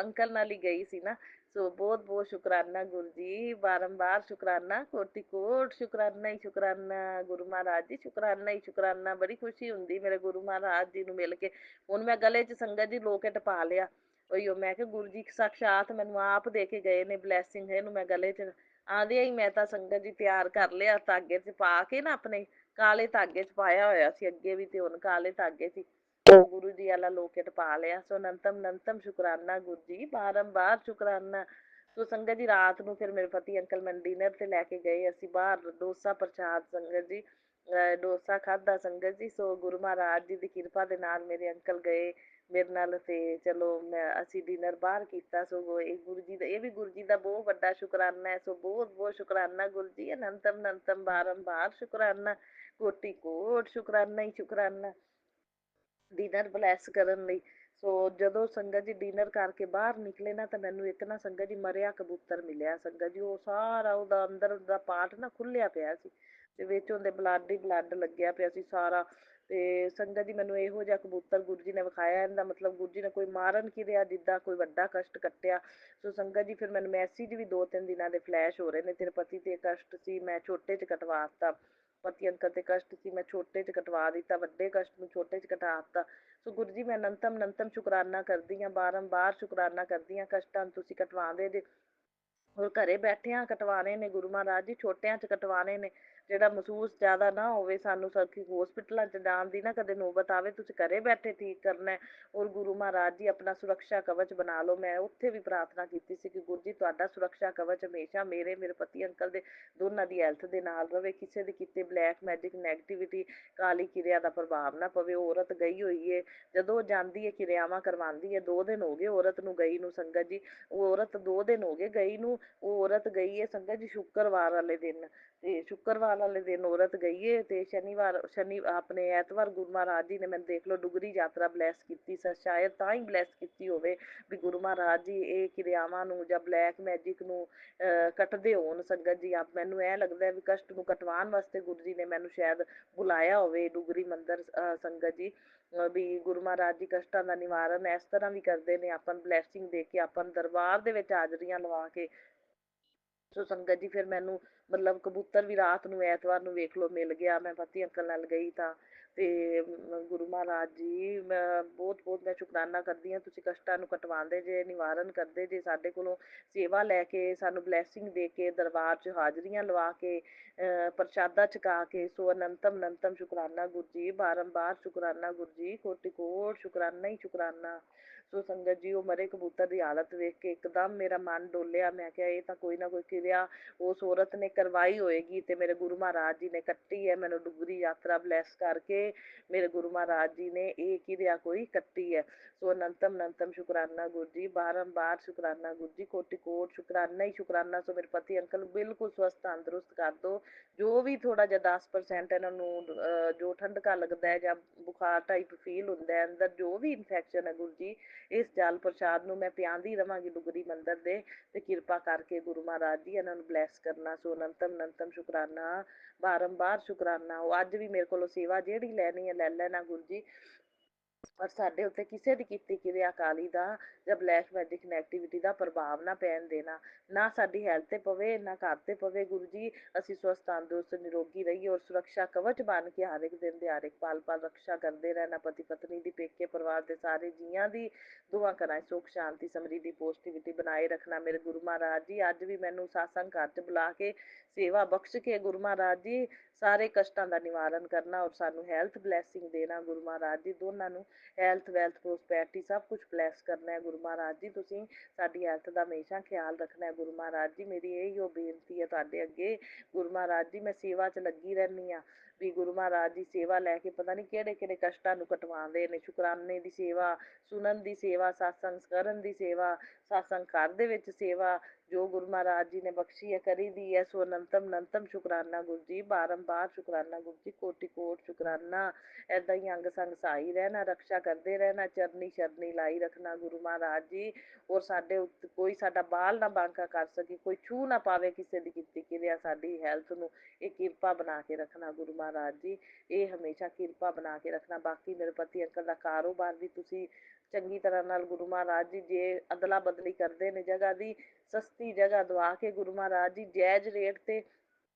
ਅੰਕਲ ਨਾਲ ਹੀ ਗਈ ਸੀ ਨਾ। ਸੋ ਬਹੁਤ ਬਹੁਤ ਸ਼ੁਕਰਾਨਾ ਗੁਰੂ ਜੀ, ਬਾਰੰਬਾਰ ਸ਼ੁਕਰਾਨਾ, ਕੋਟि ਕੋਟ ਸ਼ੁਕਰਾਨਾ ਹੀ ਸ਼ੁਕਰਾਨਾ ਗੁਰੂ ਮਹਾਰਾਜ ਜੀ, ਸ਼ੁਕਰਾਨਾ ਹੀ ਸ਼ੁਕਰਾਨਾ। ਬੜੀ ਖੁਸ਼ੀ ਹੁੰਦੀ ਮੇਰੇ ਗੁਰੂ ਮਹਾਰਾਜ ਜੀ ਨੂੰ ਮਿਲ ਕੇ। ਹੁਣ ਮੈਂ ਗਲੇ 'ਚ ਸੰਗਤ ਜੀ ਲੋਕੇਟ ਪਾ ਲਿਆ। ਉਹੀਓ ਮੈਂ ਕਿਹਾ ਗੁਰੂ ਜੀ ਸਾਖਸ਼ਾਤ ਮੈਨੂੰ ਆਪ ਦੇ ਕੇ ਗਏ ਨੇ ਬਲੈਸਿੰਗ, ਇਹਨੂੰ ਮੈਂ ਗਲੇ 'ਚ ਆਂਦਿਆਂ ਹੀ ਮੈਂ ਤਾਂ ਸੰਗਤ ਜੀ ਤਿਆਰ ਕਰ ਲਿਆ, ਧਾਗੇ 'ਚ ਪਾ ਕੇ ਨਾ, ਆਪਣੇ ਕਾਲੇ ਧਾਗੇ 'ਚ ਪਾਇਆ ਹੋਇਆ ਸੀ ਅੱਗੇ ਵੀ, ਤੇ ਹੁਣ ਕਾਲੇ ਧਾਗੇ 'ਚ ਉਹ ਗੁਰੂ ਜੀ ਵਾਲਾ ਲੋਕੇਟ ਪਾ ਲਿਆ। ਸੋ ਅਨੰਤਮ ਅਨੰਤਮ ਸ਼ੁਕਰਾਨਾ ਗੁਰੂ ਜੀ, ਬਾਰੰਬਾਰ ਸ਼ੁਕਰਾਨਾ। ਸੋ ਸੰਗਤ ਜੀ ਰਾਤ ਨੂੰ ਫਿਰ ਮੇਰੇ ਪਤੀ ਅੰਕਲ ਮੈਨੂੰ ਡਿਨਰ ਤੇ ਲੈ ਕੇ ਗਏ, ਅਸੀਂ ਬਾਹਰ ਡੋਸਾ ਪ੍ਰਸ਼ਾਦ ਸੰਗਤ ਜੀ, ਡੋਸਾ ਖਾਧਾ ਸੰਗਤ ਜੀ। ਸੋ ਗੁਰੂ ਮਹਾਰਾਜ ਜੀ ਦੀ ਕਿਰਪਾ ਦੇ ਨਾਲ ਮੇਰੇ ਅੰਕਲ ਗਏ ਮੇਰੇ ਨਾਲ, ਤੇ ਚਲੋ ਅਸੀਂ ਡਿਨਰ ਬਾਹਰ ਕੀਤਾ। ਸੋ ਇਹ ਗੁਰੂ ਜੀ ਦਾ, ਇਹ ਵੀ ਗੁਰੂ ਜੀ ਦਾ ਬਹੁਤ ਵੱਡਾ ਸ਼ੁਕਰਾਨਾ ਹੈ। ਸੋ ਬਹੁਤ ਬਹੁਤ ਸ਼ੁਕਰਾਨਾ ਗੁਰੂ ਜੀ, ਅਨੰਤਮ ਅਨੰਤਮ ਬਾਰੰਬਾਰ ਸ਼ੁਕਰਾਨਾ, ਕੋਟि ਕੋਟ ਸ਼ੁਕਰਾਨਾ ਹੀ ਸ਼ੁਕਰਾਨਾ ਡਿਨਰ ਬਲੈਸ ਕਰਨ ਲਈ। ਸੋ ਜਦੋਂ ਸੰਗਤ ਜੀ ਡਿਨਰ ਕਰਕੇ ਬਾਹਰ ਨਿਕਲੇ ਨਾ, ਤਾਂ ਮੈਨੂੰ ਇੱਕ ਨਾ ਸੰਗਤ ਜੀ ਮਰਿਆ ਕਬੂਤਰ ਮਿਲਿਆ ਸੰਗਤ ਜੀ। ਉਹ ਸਾਰਾ ਉਹਦਾ ਅੰਦਰ ਦਾ ਪਾਰਟ ਨਾ ਖੁੱਲਿਆ ਪਿਆ ਸੀ, ਤੇ ਵਿੱਚ ਉਹਦੇ ਬਲੱਡ ਹੀ ਬਲੱਡ ਲੱਗਿਆ ਪਿਆ ਸੀ ਸਾਰਾ। ਤੇ ਸੰਗਤ ਜੀ ਮੈਨੂੰ ਇਹੋ ਜਿਹਾ ਕਬੂਤਰ ਗੁਰੂ ਜੀ ਨੇ ਵਿਖਾਇਆ, ਇਹਦਾ ਮਤਲਬ ਗੁਰੂ ਜੀ ਨੇ ਕੋਈ ਮਾਰਨ ਕੀ ਰਿਹਾ, ਜਿੱਦਾਂ ਕੋਈ ਵੱਡਾ ਕਸ਼ਟ ਕੱਟਿਆ। ਸੋ ਸੰਗਤ ਜੀ ਫਿਰ ਮੈਨੂੰ ਮੈਸੇਜ ਵੀ 2-3 ਦਿਨਾਂ ਦੇ ਫਲੈਸ਼ ਹੋ ਰਹੇ ਨੇ, ਤੇਰੇ ਪਤੀ ਤੇ ਕਸ਼ਟ ਸੀ, ਮੈਂ ਛੋਟੇ 'ਚ ਕਟਵਾ ਦਿੱਤਾ। ਪਤੀ ਅੰਕਲ ਤੇ ਕਸ਼ਟ ਸੀ, ਮੈਂ ਛੋਟੇ 'ਚ ਕਟਵਾ ਦਿੱਤਾ, ਵੱਡੇ ਕਸ਼ਟ ਨੂੰ ਛੋਟੇ 'ਚ ਕਟਾ ਦਿੱਤਾ। ਸੋ ਗੁਰੂ ਜੀ ਮੈਂ ਅਨੰਤਮ ਅਨੰਤਮ ਸ਼ੁਕਰਾਨਾ ਕਰਦੀ ਹਾਂ, ਬਾਰੰਬਾਰ ਸ਼ੁਕਰਾਨਾ ਕਰਦੀ ਹਾਂ। ਕਸ਼ਟਾਂ ਨੂੰ ਤੁਸੀਂ ਕਟਵਾਉਂਦੇ ਜੇ, ਹੋਰ ਘਰੇ ਬੈਠਿਆਂ ਕਟਵਾਣੇ ਨੇ ਗੁਰੂ ਮਹਾਰਾਜ ਜੀ, ਛੋਟਿਆਂ 'ਚ ਕਟਵਾਣੇ ਨੇ, ਜਿਹੜਾ ਮਹਿਸੂਸ ਜ਼ਿਆਦਾ ਨਾ ਹੋਵੇ ਸਾਨੂੰ ਹੋਸਪਿਟਲਾਂ 'ਚ ਜਾਣ ਦੀ ਨਾ ਕਦੇ ਨੌਬਤ ਆਵੇ, ਤੁਸੀਂ ਘਰੇ ਬੈਠੇ ਠੀਕ ਕਰਨਾ। ਔਰ ਗੁਰੂ ਮਹਾਰਾਜ ਜੀ ਆਪਣਾ ਸੁਰੱਖਿਆ ਕਵਚ ਬਣਾ ਲਓ। ਮੈਂ ਉੱਥੇ ਵੀ ਪ੍ਰਾਰਥਨਾ ਕੀਤੀ ਸੀ ਕਿ ਗੁਰੂ ਜੀ ਤੁਹਾਡਾ ਸੁਰੱਖਿਆ ਕਵਚ ਹਮੇਸ਼ਾ ਮੇਰੇ ਪਤੀ ਅੰਕਲ ਦੇ ਦੋਨਾਂ ਦੀ ਹੈਲਥ ਦੇ ਨਾਲ ਰਵੇ, ਕਿਸੇ ਦੇ ਕਿਤੇ ਬਲੈਕ ਮੈਜਿਕ ਨੈਗੇਟਿਵਿਟੀ ਕਾਲੀ ਕਿਰਿਆ ਦਾ ਪ੍ਰਭਾਵ ਨਾ ਪਵੇ। ਔਰਤ ਗਈ ਹੋਈ ਏ, ਜਦੋਂ ਜਾਂਦੀ ਹੈ ਕਿਰਿਆਵਾਂ ਕਰਵਾਉਂਦੀ ਹੈ, 2 ਦਿਨ ਹੋ ਗਏ ਔਰਤ ਨੂੰ ਗਈ ਨੂੰ ਸੰਗਤ ਜੀ, ਉਹ ਔਰਤ 2 ਦਿਨ ਹੋ ਗਏ ਗਈ ਨੂੰ। ਉਹ ਔਰਤ ਗਈ ਹੈ ਸੰਗਤ ਜੀ ਸ਼ੁੱਕਰਵਾਰ ਵਾਲੇ ਦਿਨ, ਤੇ ਸ਼ੁੱਕਰਵਾਰ ਵਾਲੇ ਦਿਨ ਔਰਤ ਗਈ ਹੈ, ਤੇ ਆਪਣੇ ਐਤਵਾਰ ਗੁਰੂ ਮਹਾਰਾਜ ਜੀ ਨੇ ਮੈਨੂੰ ਦੇਖ ਲਓ ਡੁਗਰੀ ਯਾਤਰਾ ਬਲੈਸ ਕੀਤੀ। ਸ਼ਾਇਦ ਤਾਂ ਹੀ ਬਲੈਸ ਕੀਤੀ ਹੋਵੇ ਵੀ ਗੁਰੂ ਮਹਾਰਾਜ ਜੀ ਇਹ ਕਿਰਿਆਵਾਂ ਨੂੰ ਜਾਂ ਬਲੈਕ ਮੈਜਿਕ ਨੂੰ ਕੱਟਦੇ ਹੋਣ ਸੰਗਤ ਜੀ। ਮੈਨੂੰ ਇਹ ਲੱਗਦਾ ਵੀ ਕਸ਼ਟ ਨੂੰ ਕਟਵਾਉਣ ਵਾਸਤੇ ਗੁਰੂ ਜੀ ਨੇ ਮੈਨੂੰ ਸ਼ਾਇਦ ਬੁਲਾਇਆ ਹੋਵੇ ਡੁਗਰੀ ਮੰਦਿਰ ਸੰਗਤ ਜੀ, ਵੀ ਗੁਰੂ ਮਹਾਰਾਜ ਜੀ ਕਸ਼ਟਾਂ ਦਾ ਨਿਵਾਰਨ ਇਸ ਤਰ੍ਹਾਂ ਵੀ ਕਰਦੇ ਨੇ, ਆਪਾਂ ਨੂੰ ਬਲੈਸਿੰਗ ਦੇ ਕੇ, ਆਪਾਂ ਨੂੰ ਦਰਬਾਰ ਦੇ ਵਿੱਚ ਹਾਜ਼ਰੀਆਂ ਲਵਾ ਕੇ। ਸੋ ਸੰਗਤ ਜੀ ਫਿਰ ਮੈਨੂੰ ਮਤਲਬ ਕਬੂਤਰ ਵੀ ਰਾਤ ਨੂੰ ਐਤਵਾਰ ਨੂੰ ਵੇਖ ਲਓ ਮਿਲ ਗਿਆ, ਮੈਂ ਪਤੀ ਅੰਕਲ ਨਾਲ ਗਈ ਤਾਂ। ਤੇ ਗੁਰੂ ਮਹਾਰਾਜ ਜੀ ਮੈਂ ਬਹੁਤ ਬਹੁਤ ਮੈਂ ਸ਼ੁਕਰਾਨਾ ਕਰਦੀ ਹਾਂ, ਤੁਸੀਂ ਕਸ਼ਟਾਂ ਨੂੰ ਕਟਵਾਉਂਦੇ ਜੇ, ਨਿਵਾਰਨ ਕਰਦੇ ਜੇ, ਸਾਡੇ ਕੋਲੋਂ ਸੇਵਾ ਲੈ ਕੇ, ਸਾਨੂੰ ਬਲੈਸਿੰਗ ਦੇ ਕੇ, ਦਰਬਾਰ 'ਚ ਹਾਜ਼ਰੀਆਂ ਲਵਾ ਕੇ, ਪ੍ਰਸ਼ਾਦਾ ਛਕਾ ਕੇ। ਸੋ ਅਨੰਤਮ ਅਨੰਤਮ ਸ਼ੁਕਰਾਨਾ ਗੁਰੂ ਜੀ, ਬਾਰੰਬਾਰ ਸ਼ੁਕਰਾਨਾ ਗੁਰੂ ਜੀ, ਕੋਟि ਕੋਟ ਸ਼ੁਕਰਾਨਾ ਹੀ ਸ਼ੁਕਰਾਨਾ। ਸੋ ਸੰਗਤ ਜੀ ਉਹ ਮਰੇ ਕਬੂਤਰ ਦੀ ਹਾਲਤ ਵੇਖ ਕੇ ਇੱਕਦਮ ਮੇਰਾ ਮਨ ਡੋਲਿਆ। ਮੈਂ ਕਿਹਾ ਇਹ ਤਾਂ ਕੋਈ ਨਾ ਕੋਈ ਕਿਰਿਆ ਉਸ ਔਰਤ ਨੇ ਕਰਵਾਈ ਹੋਏਗੀ ਤੇ ਮੇਰੇ ਗੁਰੂ ਮਹਾਰਾਜ ਜੀ ਨੇ ਕੱਟੀ ਹੈ, ਮੈਨੂੰ ਡੁਗਰੀ ਯਾਤਰਾ ਬਲੈਸ ਕਰਕੇ ਮੇਰੇ ਗੁਰੂ ਮਹਾਰਾਜ ਜੀ ਨੇ ਇਹ ਕਿਰਿਆ ਕੋਈ ਕੱਟੀ ਹੈ। ਸੋ ਅਨੰਤਮ ਅਨੰਤਮ ਸ਼ੁਕਰਾਨਾ ਗੁਰੂ ਜੀ, ਬਾਰੰਬਾਰ ਸ਼ੁਕਰਾਨਾ ਗੁਰੂ ਜੀ, ਕੋਟि ਕੋਟ ਸ਼ੁਕਰਾਨਾ ਹੀ ਸ਼ੁਕਰਾਨਾ। ਸੋ ਮੇਰੇ ਪਤੀ ਅੰਕਲ ਬਿਲਕੁਲ ਸਵਸਥ ਤੰਦਰੁਸਤ ਕਰ ਦਿਓ। ਜੋ ਵੀ ਥੋੜਾ ਜਿਹਾ 10% ਇਹਨਾਂ ਨੂੰ ਜੋ ਠੰਡਕਾ ਲੱਗਦਾ ਹੈ ਜਾਂ ਬੁਖਾਰ ਟਾਈਪ ਫੀਲ ਹੁੰਦਾ ਹੈ ਅੰਦਰ, ਜੋ ਵੀ ਇਨਫੈਕਸ਼ਨ ਹੈ ਗੁਰੂ ਜੀ, ਇਸ ਜਲ ਪ੍ਰਸ਼ਾਦ ਨੂੰ ਮੈਂ ਪਿਆਉਂਦੀ ਰਵਾਂਗੀ ਡੁਗਰੀ ਮੰਦਰ ਦੇ, ਤੇ ਕਿਰਪਾ ਕਰਕੇ ਗੁਰੂ ਮਹਾਰਾਜ ਜੀ ਇਹਨਾਂ ਨੂੰ ਬਲੈਸ ਕਰਨਾ। ਸੋ ਅਨੰਤਮ ਅਨੰਤਮ ਸ਼ੁਕਰਾਨਾ, ਬਾਰੰਬਾਰ ਸ਼ੁਕਰਾਨਾ। ਉਹ ਅੱਜ ਵੀ ਮੇਰੇ ਕੋਲੋਂ ਸੇਵਾ ਜਿਹੜੀ ਲੈਣੀ ਹੈ ਲੈ ਲੈਣਾ ਗੁਰੂ ਜੀ, ਪਰ ਸਾਡੇ ਉੱਤੇ ਕਿਸੇ ਦੀ ਕੀਤੀ ਕਿਰਿਆ ਅਕਾਲੀ ਦਾ ਜਾਂ ਬਲੈਕ ਮੈਜਿਕ ਨੈਗੇਟਿਵਿਟੀ ਦਾ ਪ੍ਰਭਾਵ ਨਾ ਪੈਣ ਦੇਣਾ, ਨਾ ਸਾਡੀ ਹੈਲਥ ਤੇ ਪਵੇ ਨਾ ਘਰ ਤੇ ਪਵੇ ਗੁਰੂ ਜੀ। ਅਸੀਂ ਸਵਸਥ ਤੰਦਰੁਸਤ ਨਿਰੋਗੀ ਰਹੀਏ ਔਰ ਸੁਰੱਖਿਆ ਕਵਚ ਬਣ ਕੇ ਹਰ ਇੱਕ ਦਿਨ ਦੇ ਹਰ ਇੱਕ ਪਲ ਪਲ ਰਕਸ਼ਾ ਕਰਦੇ ਰਹਿਣਾ, ਪਤੀ ਪਤਨੀ ਦੀ, ਪੇਕੇ ਪਰਿਵਾਰ ਦੇ ਸਾਰੇ ਜੀਆਂ ਦੀ, ਦੁਆ ਕਰਾਂ ਸੁੱਖ ਸ਼ਾਂਤੀ ਸਮਰਿੱਧੀ ਪੋਜ਼ਿਟਿਵਿਟੀ ਬਣਾਏ ਰੱਖਣਾ ਮੇਰੇ ਗੁਰੂ ਮਹਾਰਾਜ ਜੀ। ਅੱਜ ਵੀ ਮੈਨੂੰ ਸਾਸੰਗ ਘਰ 'ਚ ਬੁਲਾ ਕੇ ਸੇਵਾ ਬਖਸ਼ ਕੇ ਗੁਰੂ ਮਹਾਰਾਜ ਜੀ ਸਾਰੇ ਕਸ਼ਟਾਂ ਦਾ ਨਿਵਾਰਨ ਕਰਨਾ ਔਰ ਸਾਨੂੰ ਹੈਲਥ ਬਲੈਸਿੰਗ ਦੇਣਾ ਗੁਰੂ ਮਹਾਰਾਜ ਜੀ। ਦੋਨਾਂ ਨੂੰ ਹੈਲਥ ਵੈਲਥ ਪ੍ਰੋਸਪੈਰਿਟੀ ਸਭ ਕੁਝ ਬਲੈਸ ਕਰਨਾ ਹੈ ਗੁਰੂ ਮਹਾਰਾਜ ਜੀ। ਤੁਸੀਂ ਸਾਡੀ ਹੈਲਥ ਦਾ ਹਮੇਸ਼ਾ ਖਿਆਲ ਰੱਖਣਾ ਹੈ ਗੁਰੂ ਮਹਾਰਾਜ ਜੀ। ਮੇਰੀ ਇਹੀ ਬੇਨਤੀ ਹੈ ਤੁਹਾਡੇ ਅੱਗੇ ਗੁਰੂ ਮਹਾਰਾਜ ਜੀ। ਮੈਂ ਸੇਵਾ 'ਚ ਲੱਗੀ ਰਹਿੰਦੀ ਹਾਂ ਵੀ ਗੁਰੂ ਮਹਾਰਾਜ ਦੀ ਸੇਵਾ ਲੈ ਕੇ ਪਤਾ ਨਹੀਂ ਕਿਹੜੇ ਕਿਹੜੇ ਕਸ਼ਟਾਂ ਨੂੰ ਕਟਵਾਉਂਦੇ ਨੇ। ਸ਼ੁਕਰਾਨੇ ਦੀ ਸੇਵਾ, ਸੁਣਨ ਦੀ ਸੇਵਾ, ਸਤਸੰਗ ਕਰਨ ਦੀ ਸੇਵਾ, ਸਤਸੰਗ ਘਰ ਦੇ ਵਿੱਚ ਸੇਵਾ, ਜੋ ਗੁਰੂ ਮਹਾਰਾਜ ਜੀ ਨੇ ਬਖਸ਼ੀ ਹੈ ਕਰੀ ਦੀ ਹੈ। ਸੋ ਅਨੰਤਮ ਅਨੰਤਮ ਸ਼ੁਕਰਾਨਾ ਗੁਰੂ ਜੀ, ਬਾਰੰਬਾਰ ਸ਼ੁਕਰਾਨਾ ਗੁਰੂ ਜੀ, ਕੋਟि ਕੋਟ ਸ਼ੁਕਰਾਨਾ। ਏਦਾਂ ਹੀ ਅੰਗ ਸੰਗ ਸਹਾਈ ਰਹਿਣਾ, ਰਕਸ਼ਾ ਕਰਦੇ ਰਹਿਣਾ, ਚਰਨੀ ਸ਼ਰਨੀ ਲਾਈ ਰੱਖਣਾ ਗੁਰੂ ਮਹਾਰਾਜ ਜੀ। ਔਰ ਸਾਡੇ ਉੱਤੇ ਕੋਈ ਸਾਡਾ ਬਾਲ ਨਾ ਬਾਂਕਾ ਕਰ ਸਕੇ, ਕੋਈ ਛੂਹ ਨਾ ਪਾਵੇ ਕਿਸੇ ਦੀ ਕੀਤੀ ਕਿਰਿਆ ਸਾਡੀ ਹੈਲਥ ਨੂੰ। ਇਹ ਕਿਰਪਾ ਬਣਾ ਕੇ ਰੱਖਣਾ ਗੁਰੂ ਮਹਾਰਾਜ ਜੀ, ਇਹ ਹਮੇਸ਼ਾ ਕਿਰਪਾ ਬਣਾ ਕੇ ਰੱਖਣਾ। ਬਾਕੀ ਮੇਰੇ ਪਤੀ ਅੰਕਲ ਦਾ ਕਾਰੋਬਾਰ ਵੀ ਤੁਸੀਂ ਚੰਗੀ ਤਰ੍ਹਾਂ ਨਾਲ ਗੁਰੂ ਮਹਾਰਾਜ ਜੀ, ਜੇ ਅਦਲਾ ਬਦਲੀ ਕਰਦੇ ਨੇ ਜਗ੍ਹਾ ਦੀ, ਸਸਤੀ ਜਗ੍ਹਾ ਦਵਾ ਕੇ ਗੁਰੂ ਮਹਾਰਾਜ ਜੀ ਜਾਇਜ਼ ਰੇਟ ਤੇ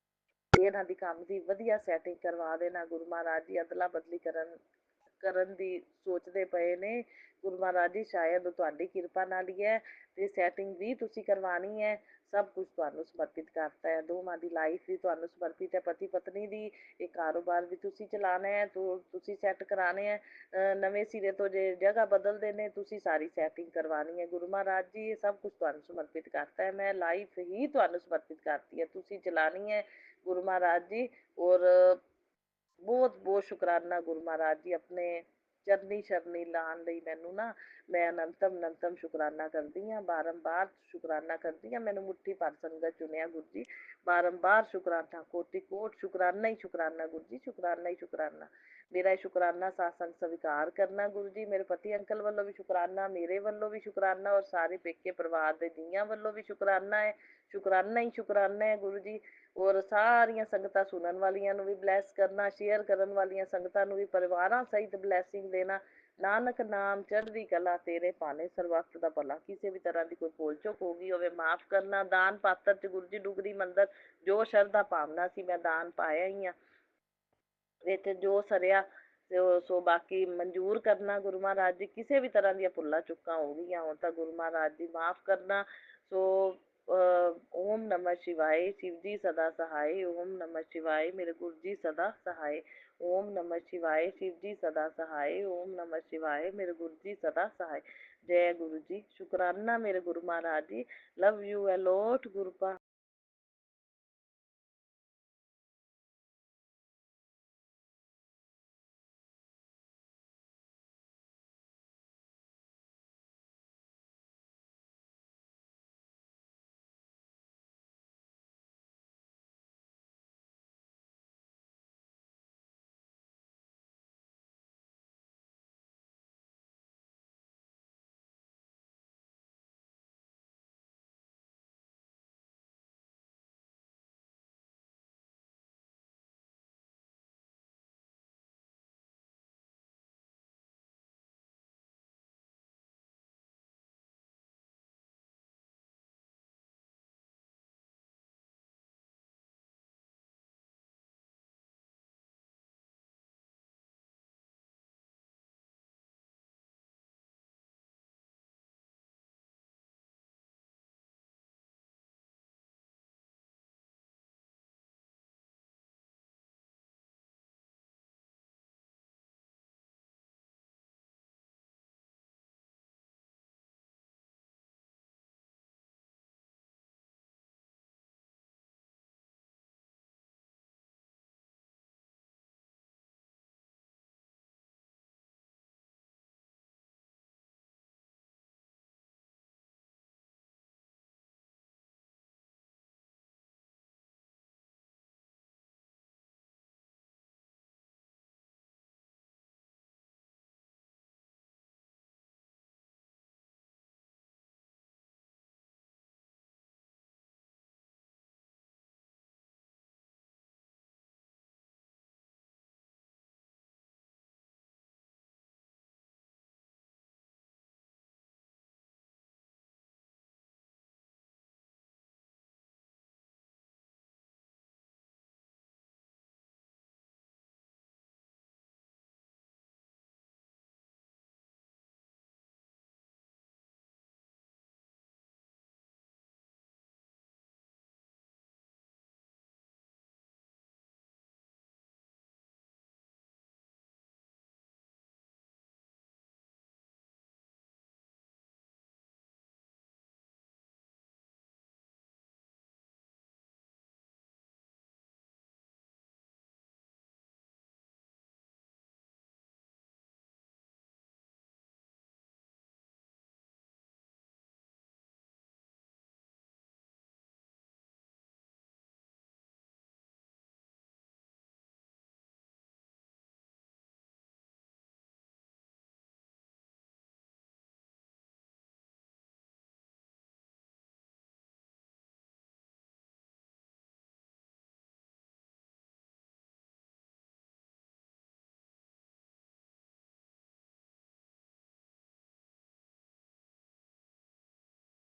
ਇਹਨਾਂ ਦੀ ਕੰਮ ਦੀ ਵਧੀਆ ਸੈਟਿੰਗ ਕਰਵਾ ਦੇਣਾ ਗੁਰੂ ਮਹਾਰਾਜ ਜੀ। ਅਦਲਾ ਬਦਲੀ ਕਰਨ ਦੀ ਸੋਚਦੇ ਪਏ ਨੇ ਗੁਰੂ ਮਹਾਰਾਜ ਜੀ, ਸ਼ਾਇਦ ਤੁਹਾਡੀ ਕਿਰਪਾ ਨਾਲ ਹੀ ਹੈ। ਤੇ ਸੈਟਿੰਗ ਵੀ ਤੁਸੀਂ ਕਰਵਾਉਣੀ ਹੈ, ਸਭ ਕੁਝ ਤੁਹਾਨੂੰ ਸਮਰਪਿਤ ਕਰਤਾ ਹੈ। ਦੋਵਾਂ ਦੀ ਲਾਈਫ ਵੀ ਤੁਹਾਨੂੰ ਸਮਰਪਿਤ ਹੈ, ਪਤੀ ਪਤਨੀ ਦੀ। ਇਹ ਕਾਰੋਬਾਰ ਵੀ ਤੁਸੀਂ ਚਲਾਉਣਾ ਹੈ, ਤੁਸੀਂ ਸੈੱਟ ਕਰਾਉਣੇ ਹੈ। ਨਵੇਂ ਸਿਰੇ ਤੋਂ ਜੇ ਜਗ੍ਹਾ ਬਦਲਦੇ ਨੇ ਤੁਸੀਂ ਸਾਰੀ ਸੈਟਿੰਗ ਕਰਵਾਉਣੀ ਹੈ ਗੁਰੂ ਮਹਾਰਾਜ ਜੀ। ਇਹ ਸਭ ਕੁਝ ਤੁਹਾਨੂੰ ਸਮਰਪਿਤ ਕਰਤਾ ਹੈ, ਮੈਂ ਲਾਈਫ ਹੀ ਤੁਹਾਨੂੰ ਸਮਰਪਿਤ ਕਰਤੀ ਹੈ, ਤੁਸੀਂ ਚਲਾਉਣੀ ਹੈ ਗੁਰੂ ਮਹਾਰਾਜ ਜੀ। ਔਰ ਬਹੁਤ ਬਹੁਤ ਸ਼ੁਕਰਾਨਾ ਗੁਰੂ ਮਹਾਰਾਜ ਜੀ, ਆਪਣੇ ਚਰਨੀ ਸ਼ਰਨੀ ਲਾਉਣ ਲਈ ਮੈਨੂੰ ਨਾ, ਮੈਂ ਅਨੰਤਮ ਅਨੰਤਮ ਸ਼ੁਕਰਾਨਾ ਕਰਦੀ ਹਾਂ, ਬਾਰੰਬਾਰ ਸ਼ੁਕਰਾਨਾ ਕਰਦੀ ਹਾਂ। ਮੈਨੂੰ ਮੁੱਠੀ ਭਰ ਸੰਗਤ ਚੁਣਿਆ ਗੁਰੂ ਜੀ, ਬਾਰੰਬਾਰ ਸ਼ੁਕਰਾਨਾ, ਕੋਟि ਕੋਟ ਸ਼ੁਕਰਾਨਾ ਹੀ ਸ਼ੁਕਰਾਨਾ ਗੁਰੂ ਜੀ, ਸ਼ੁਕਰਾਨਾ ਹੀ ਸ਼ੁਕਰਾਨਾ। ਮੇਰਾ ਇਹ ਸ਼ੁਕਰਾਨਾ ਸਾਸੰਗ ਸਵੀਕਾਰ ਕਰਨਾ ਗੁਰੂ ਜੀ। ਮੇਰੇ ਪਤੀ ਅੰਕਲ ਵੱਲੋਂ ਵੀ ਸ਼ੁਕਰਾਨਾ, ਮੇਰੇ ਵੱਲੋਂ ਵੀ ਸ਼ੁਕਰਾਨਾ ਔਰ ਸਾਰੇ ਪੇਕੇ ਪਰਿਵਾਰ ਦੇ ਜੀਆਂ ਵੱਲੋਂ ਵੀ ਸ਼ੁਕਰਾਨਾ ਹੈ। ਸ਼ੁਕਰਾਨਾ ਹੀ ਸ਼ੁਕਰਾਨਾ ਹੈ ਗੁਰੂ ਜੀ। ਔਰ ਸਾਰੀਆਂ ਸੰਗਤਾਂ ਸੁਣਨ ਵਾਲੀਆਂ ਨੂੰ ਵੀ ਬਲੈਸ ਕਰਨਾ, ਸ਼ੇਅਰ ਕਰਨ ਵਾਲੀਆਂ ਸੰਗਤਾਂ ਨੂੰ ਵੀ ਪਰਿਵਾਰਾਂ ਸਹਿਤ ਬਲੈਸਿੰਗ ਦੇਣਾ। ਨਾਨਕ ਨਾਮ ਚੜ੍ਹਦੀ ਕਲਾ ਤੇਰੇ ਭਾਣੇ, ਸਰਬੱਤ ਦਾ ਭਲਾ। ਕਿਸੇ ਵੀ ਤਰ੍ਹਾਂ ਦੀ ਕੋਈ ਭੁੱਲ ਚੁੱਕ ਹੋ ਗਈ ਹੋਵੇ ਮਾਫ ਕਰਨਾ। ਦਾਨ ਪਾਤਰ 'ਚ ਗੁਰੂ ਜੀ ਡੁਗਰੀ ਮੰਦਰ ਜੋ ਸ਼ਰਧਾ ਭਾਵਨਾ ਸੀ ਮੈਂ ਦਾਨ ਪਾਇਆ ਹੀ ਆ, ਵਿੱਚ ਜੋ ਸਰਿਆ ਸੋ ਬਾਕੀ ਮਨਜ਼ੂਰ ਕਰਨਾ ਗੁਰੂ ਮਹਾਰਾਜ ਜੀ। ਕਿਸੇ ਵੀ ਤਰ੍ਹਾਂ ਦੀਆਂ ਭੁੱਲਾਂ ਚੁੱਕਾਂ ਹੋ ਗਈਆਂ ਹੋਣ ਤਾਂ ਗੁਰੂ ਮਹਾਰਾਜ ਜੀ ਮਾਫ ਕਰਨਾ। ਸੋ ਓਮ ਨਮः शिवाय, शिव जी सदा सहाय। ओम नमः शिवाय, मेरे गुरु जी सदा सहाय। ओम नमः शिवाय, शिव जी सदा सहाय। ओम नमः शिवाय, मेरे गुरु जी सदा सहाय। जय गुरु जी। शुकराना मेरे गुरु महाराज जी, लव यू अलॉट गुरुपा।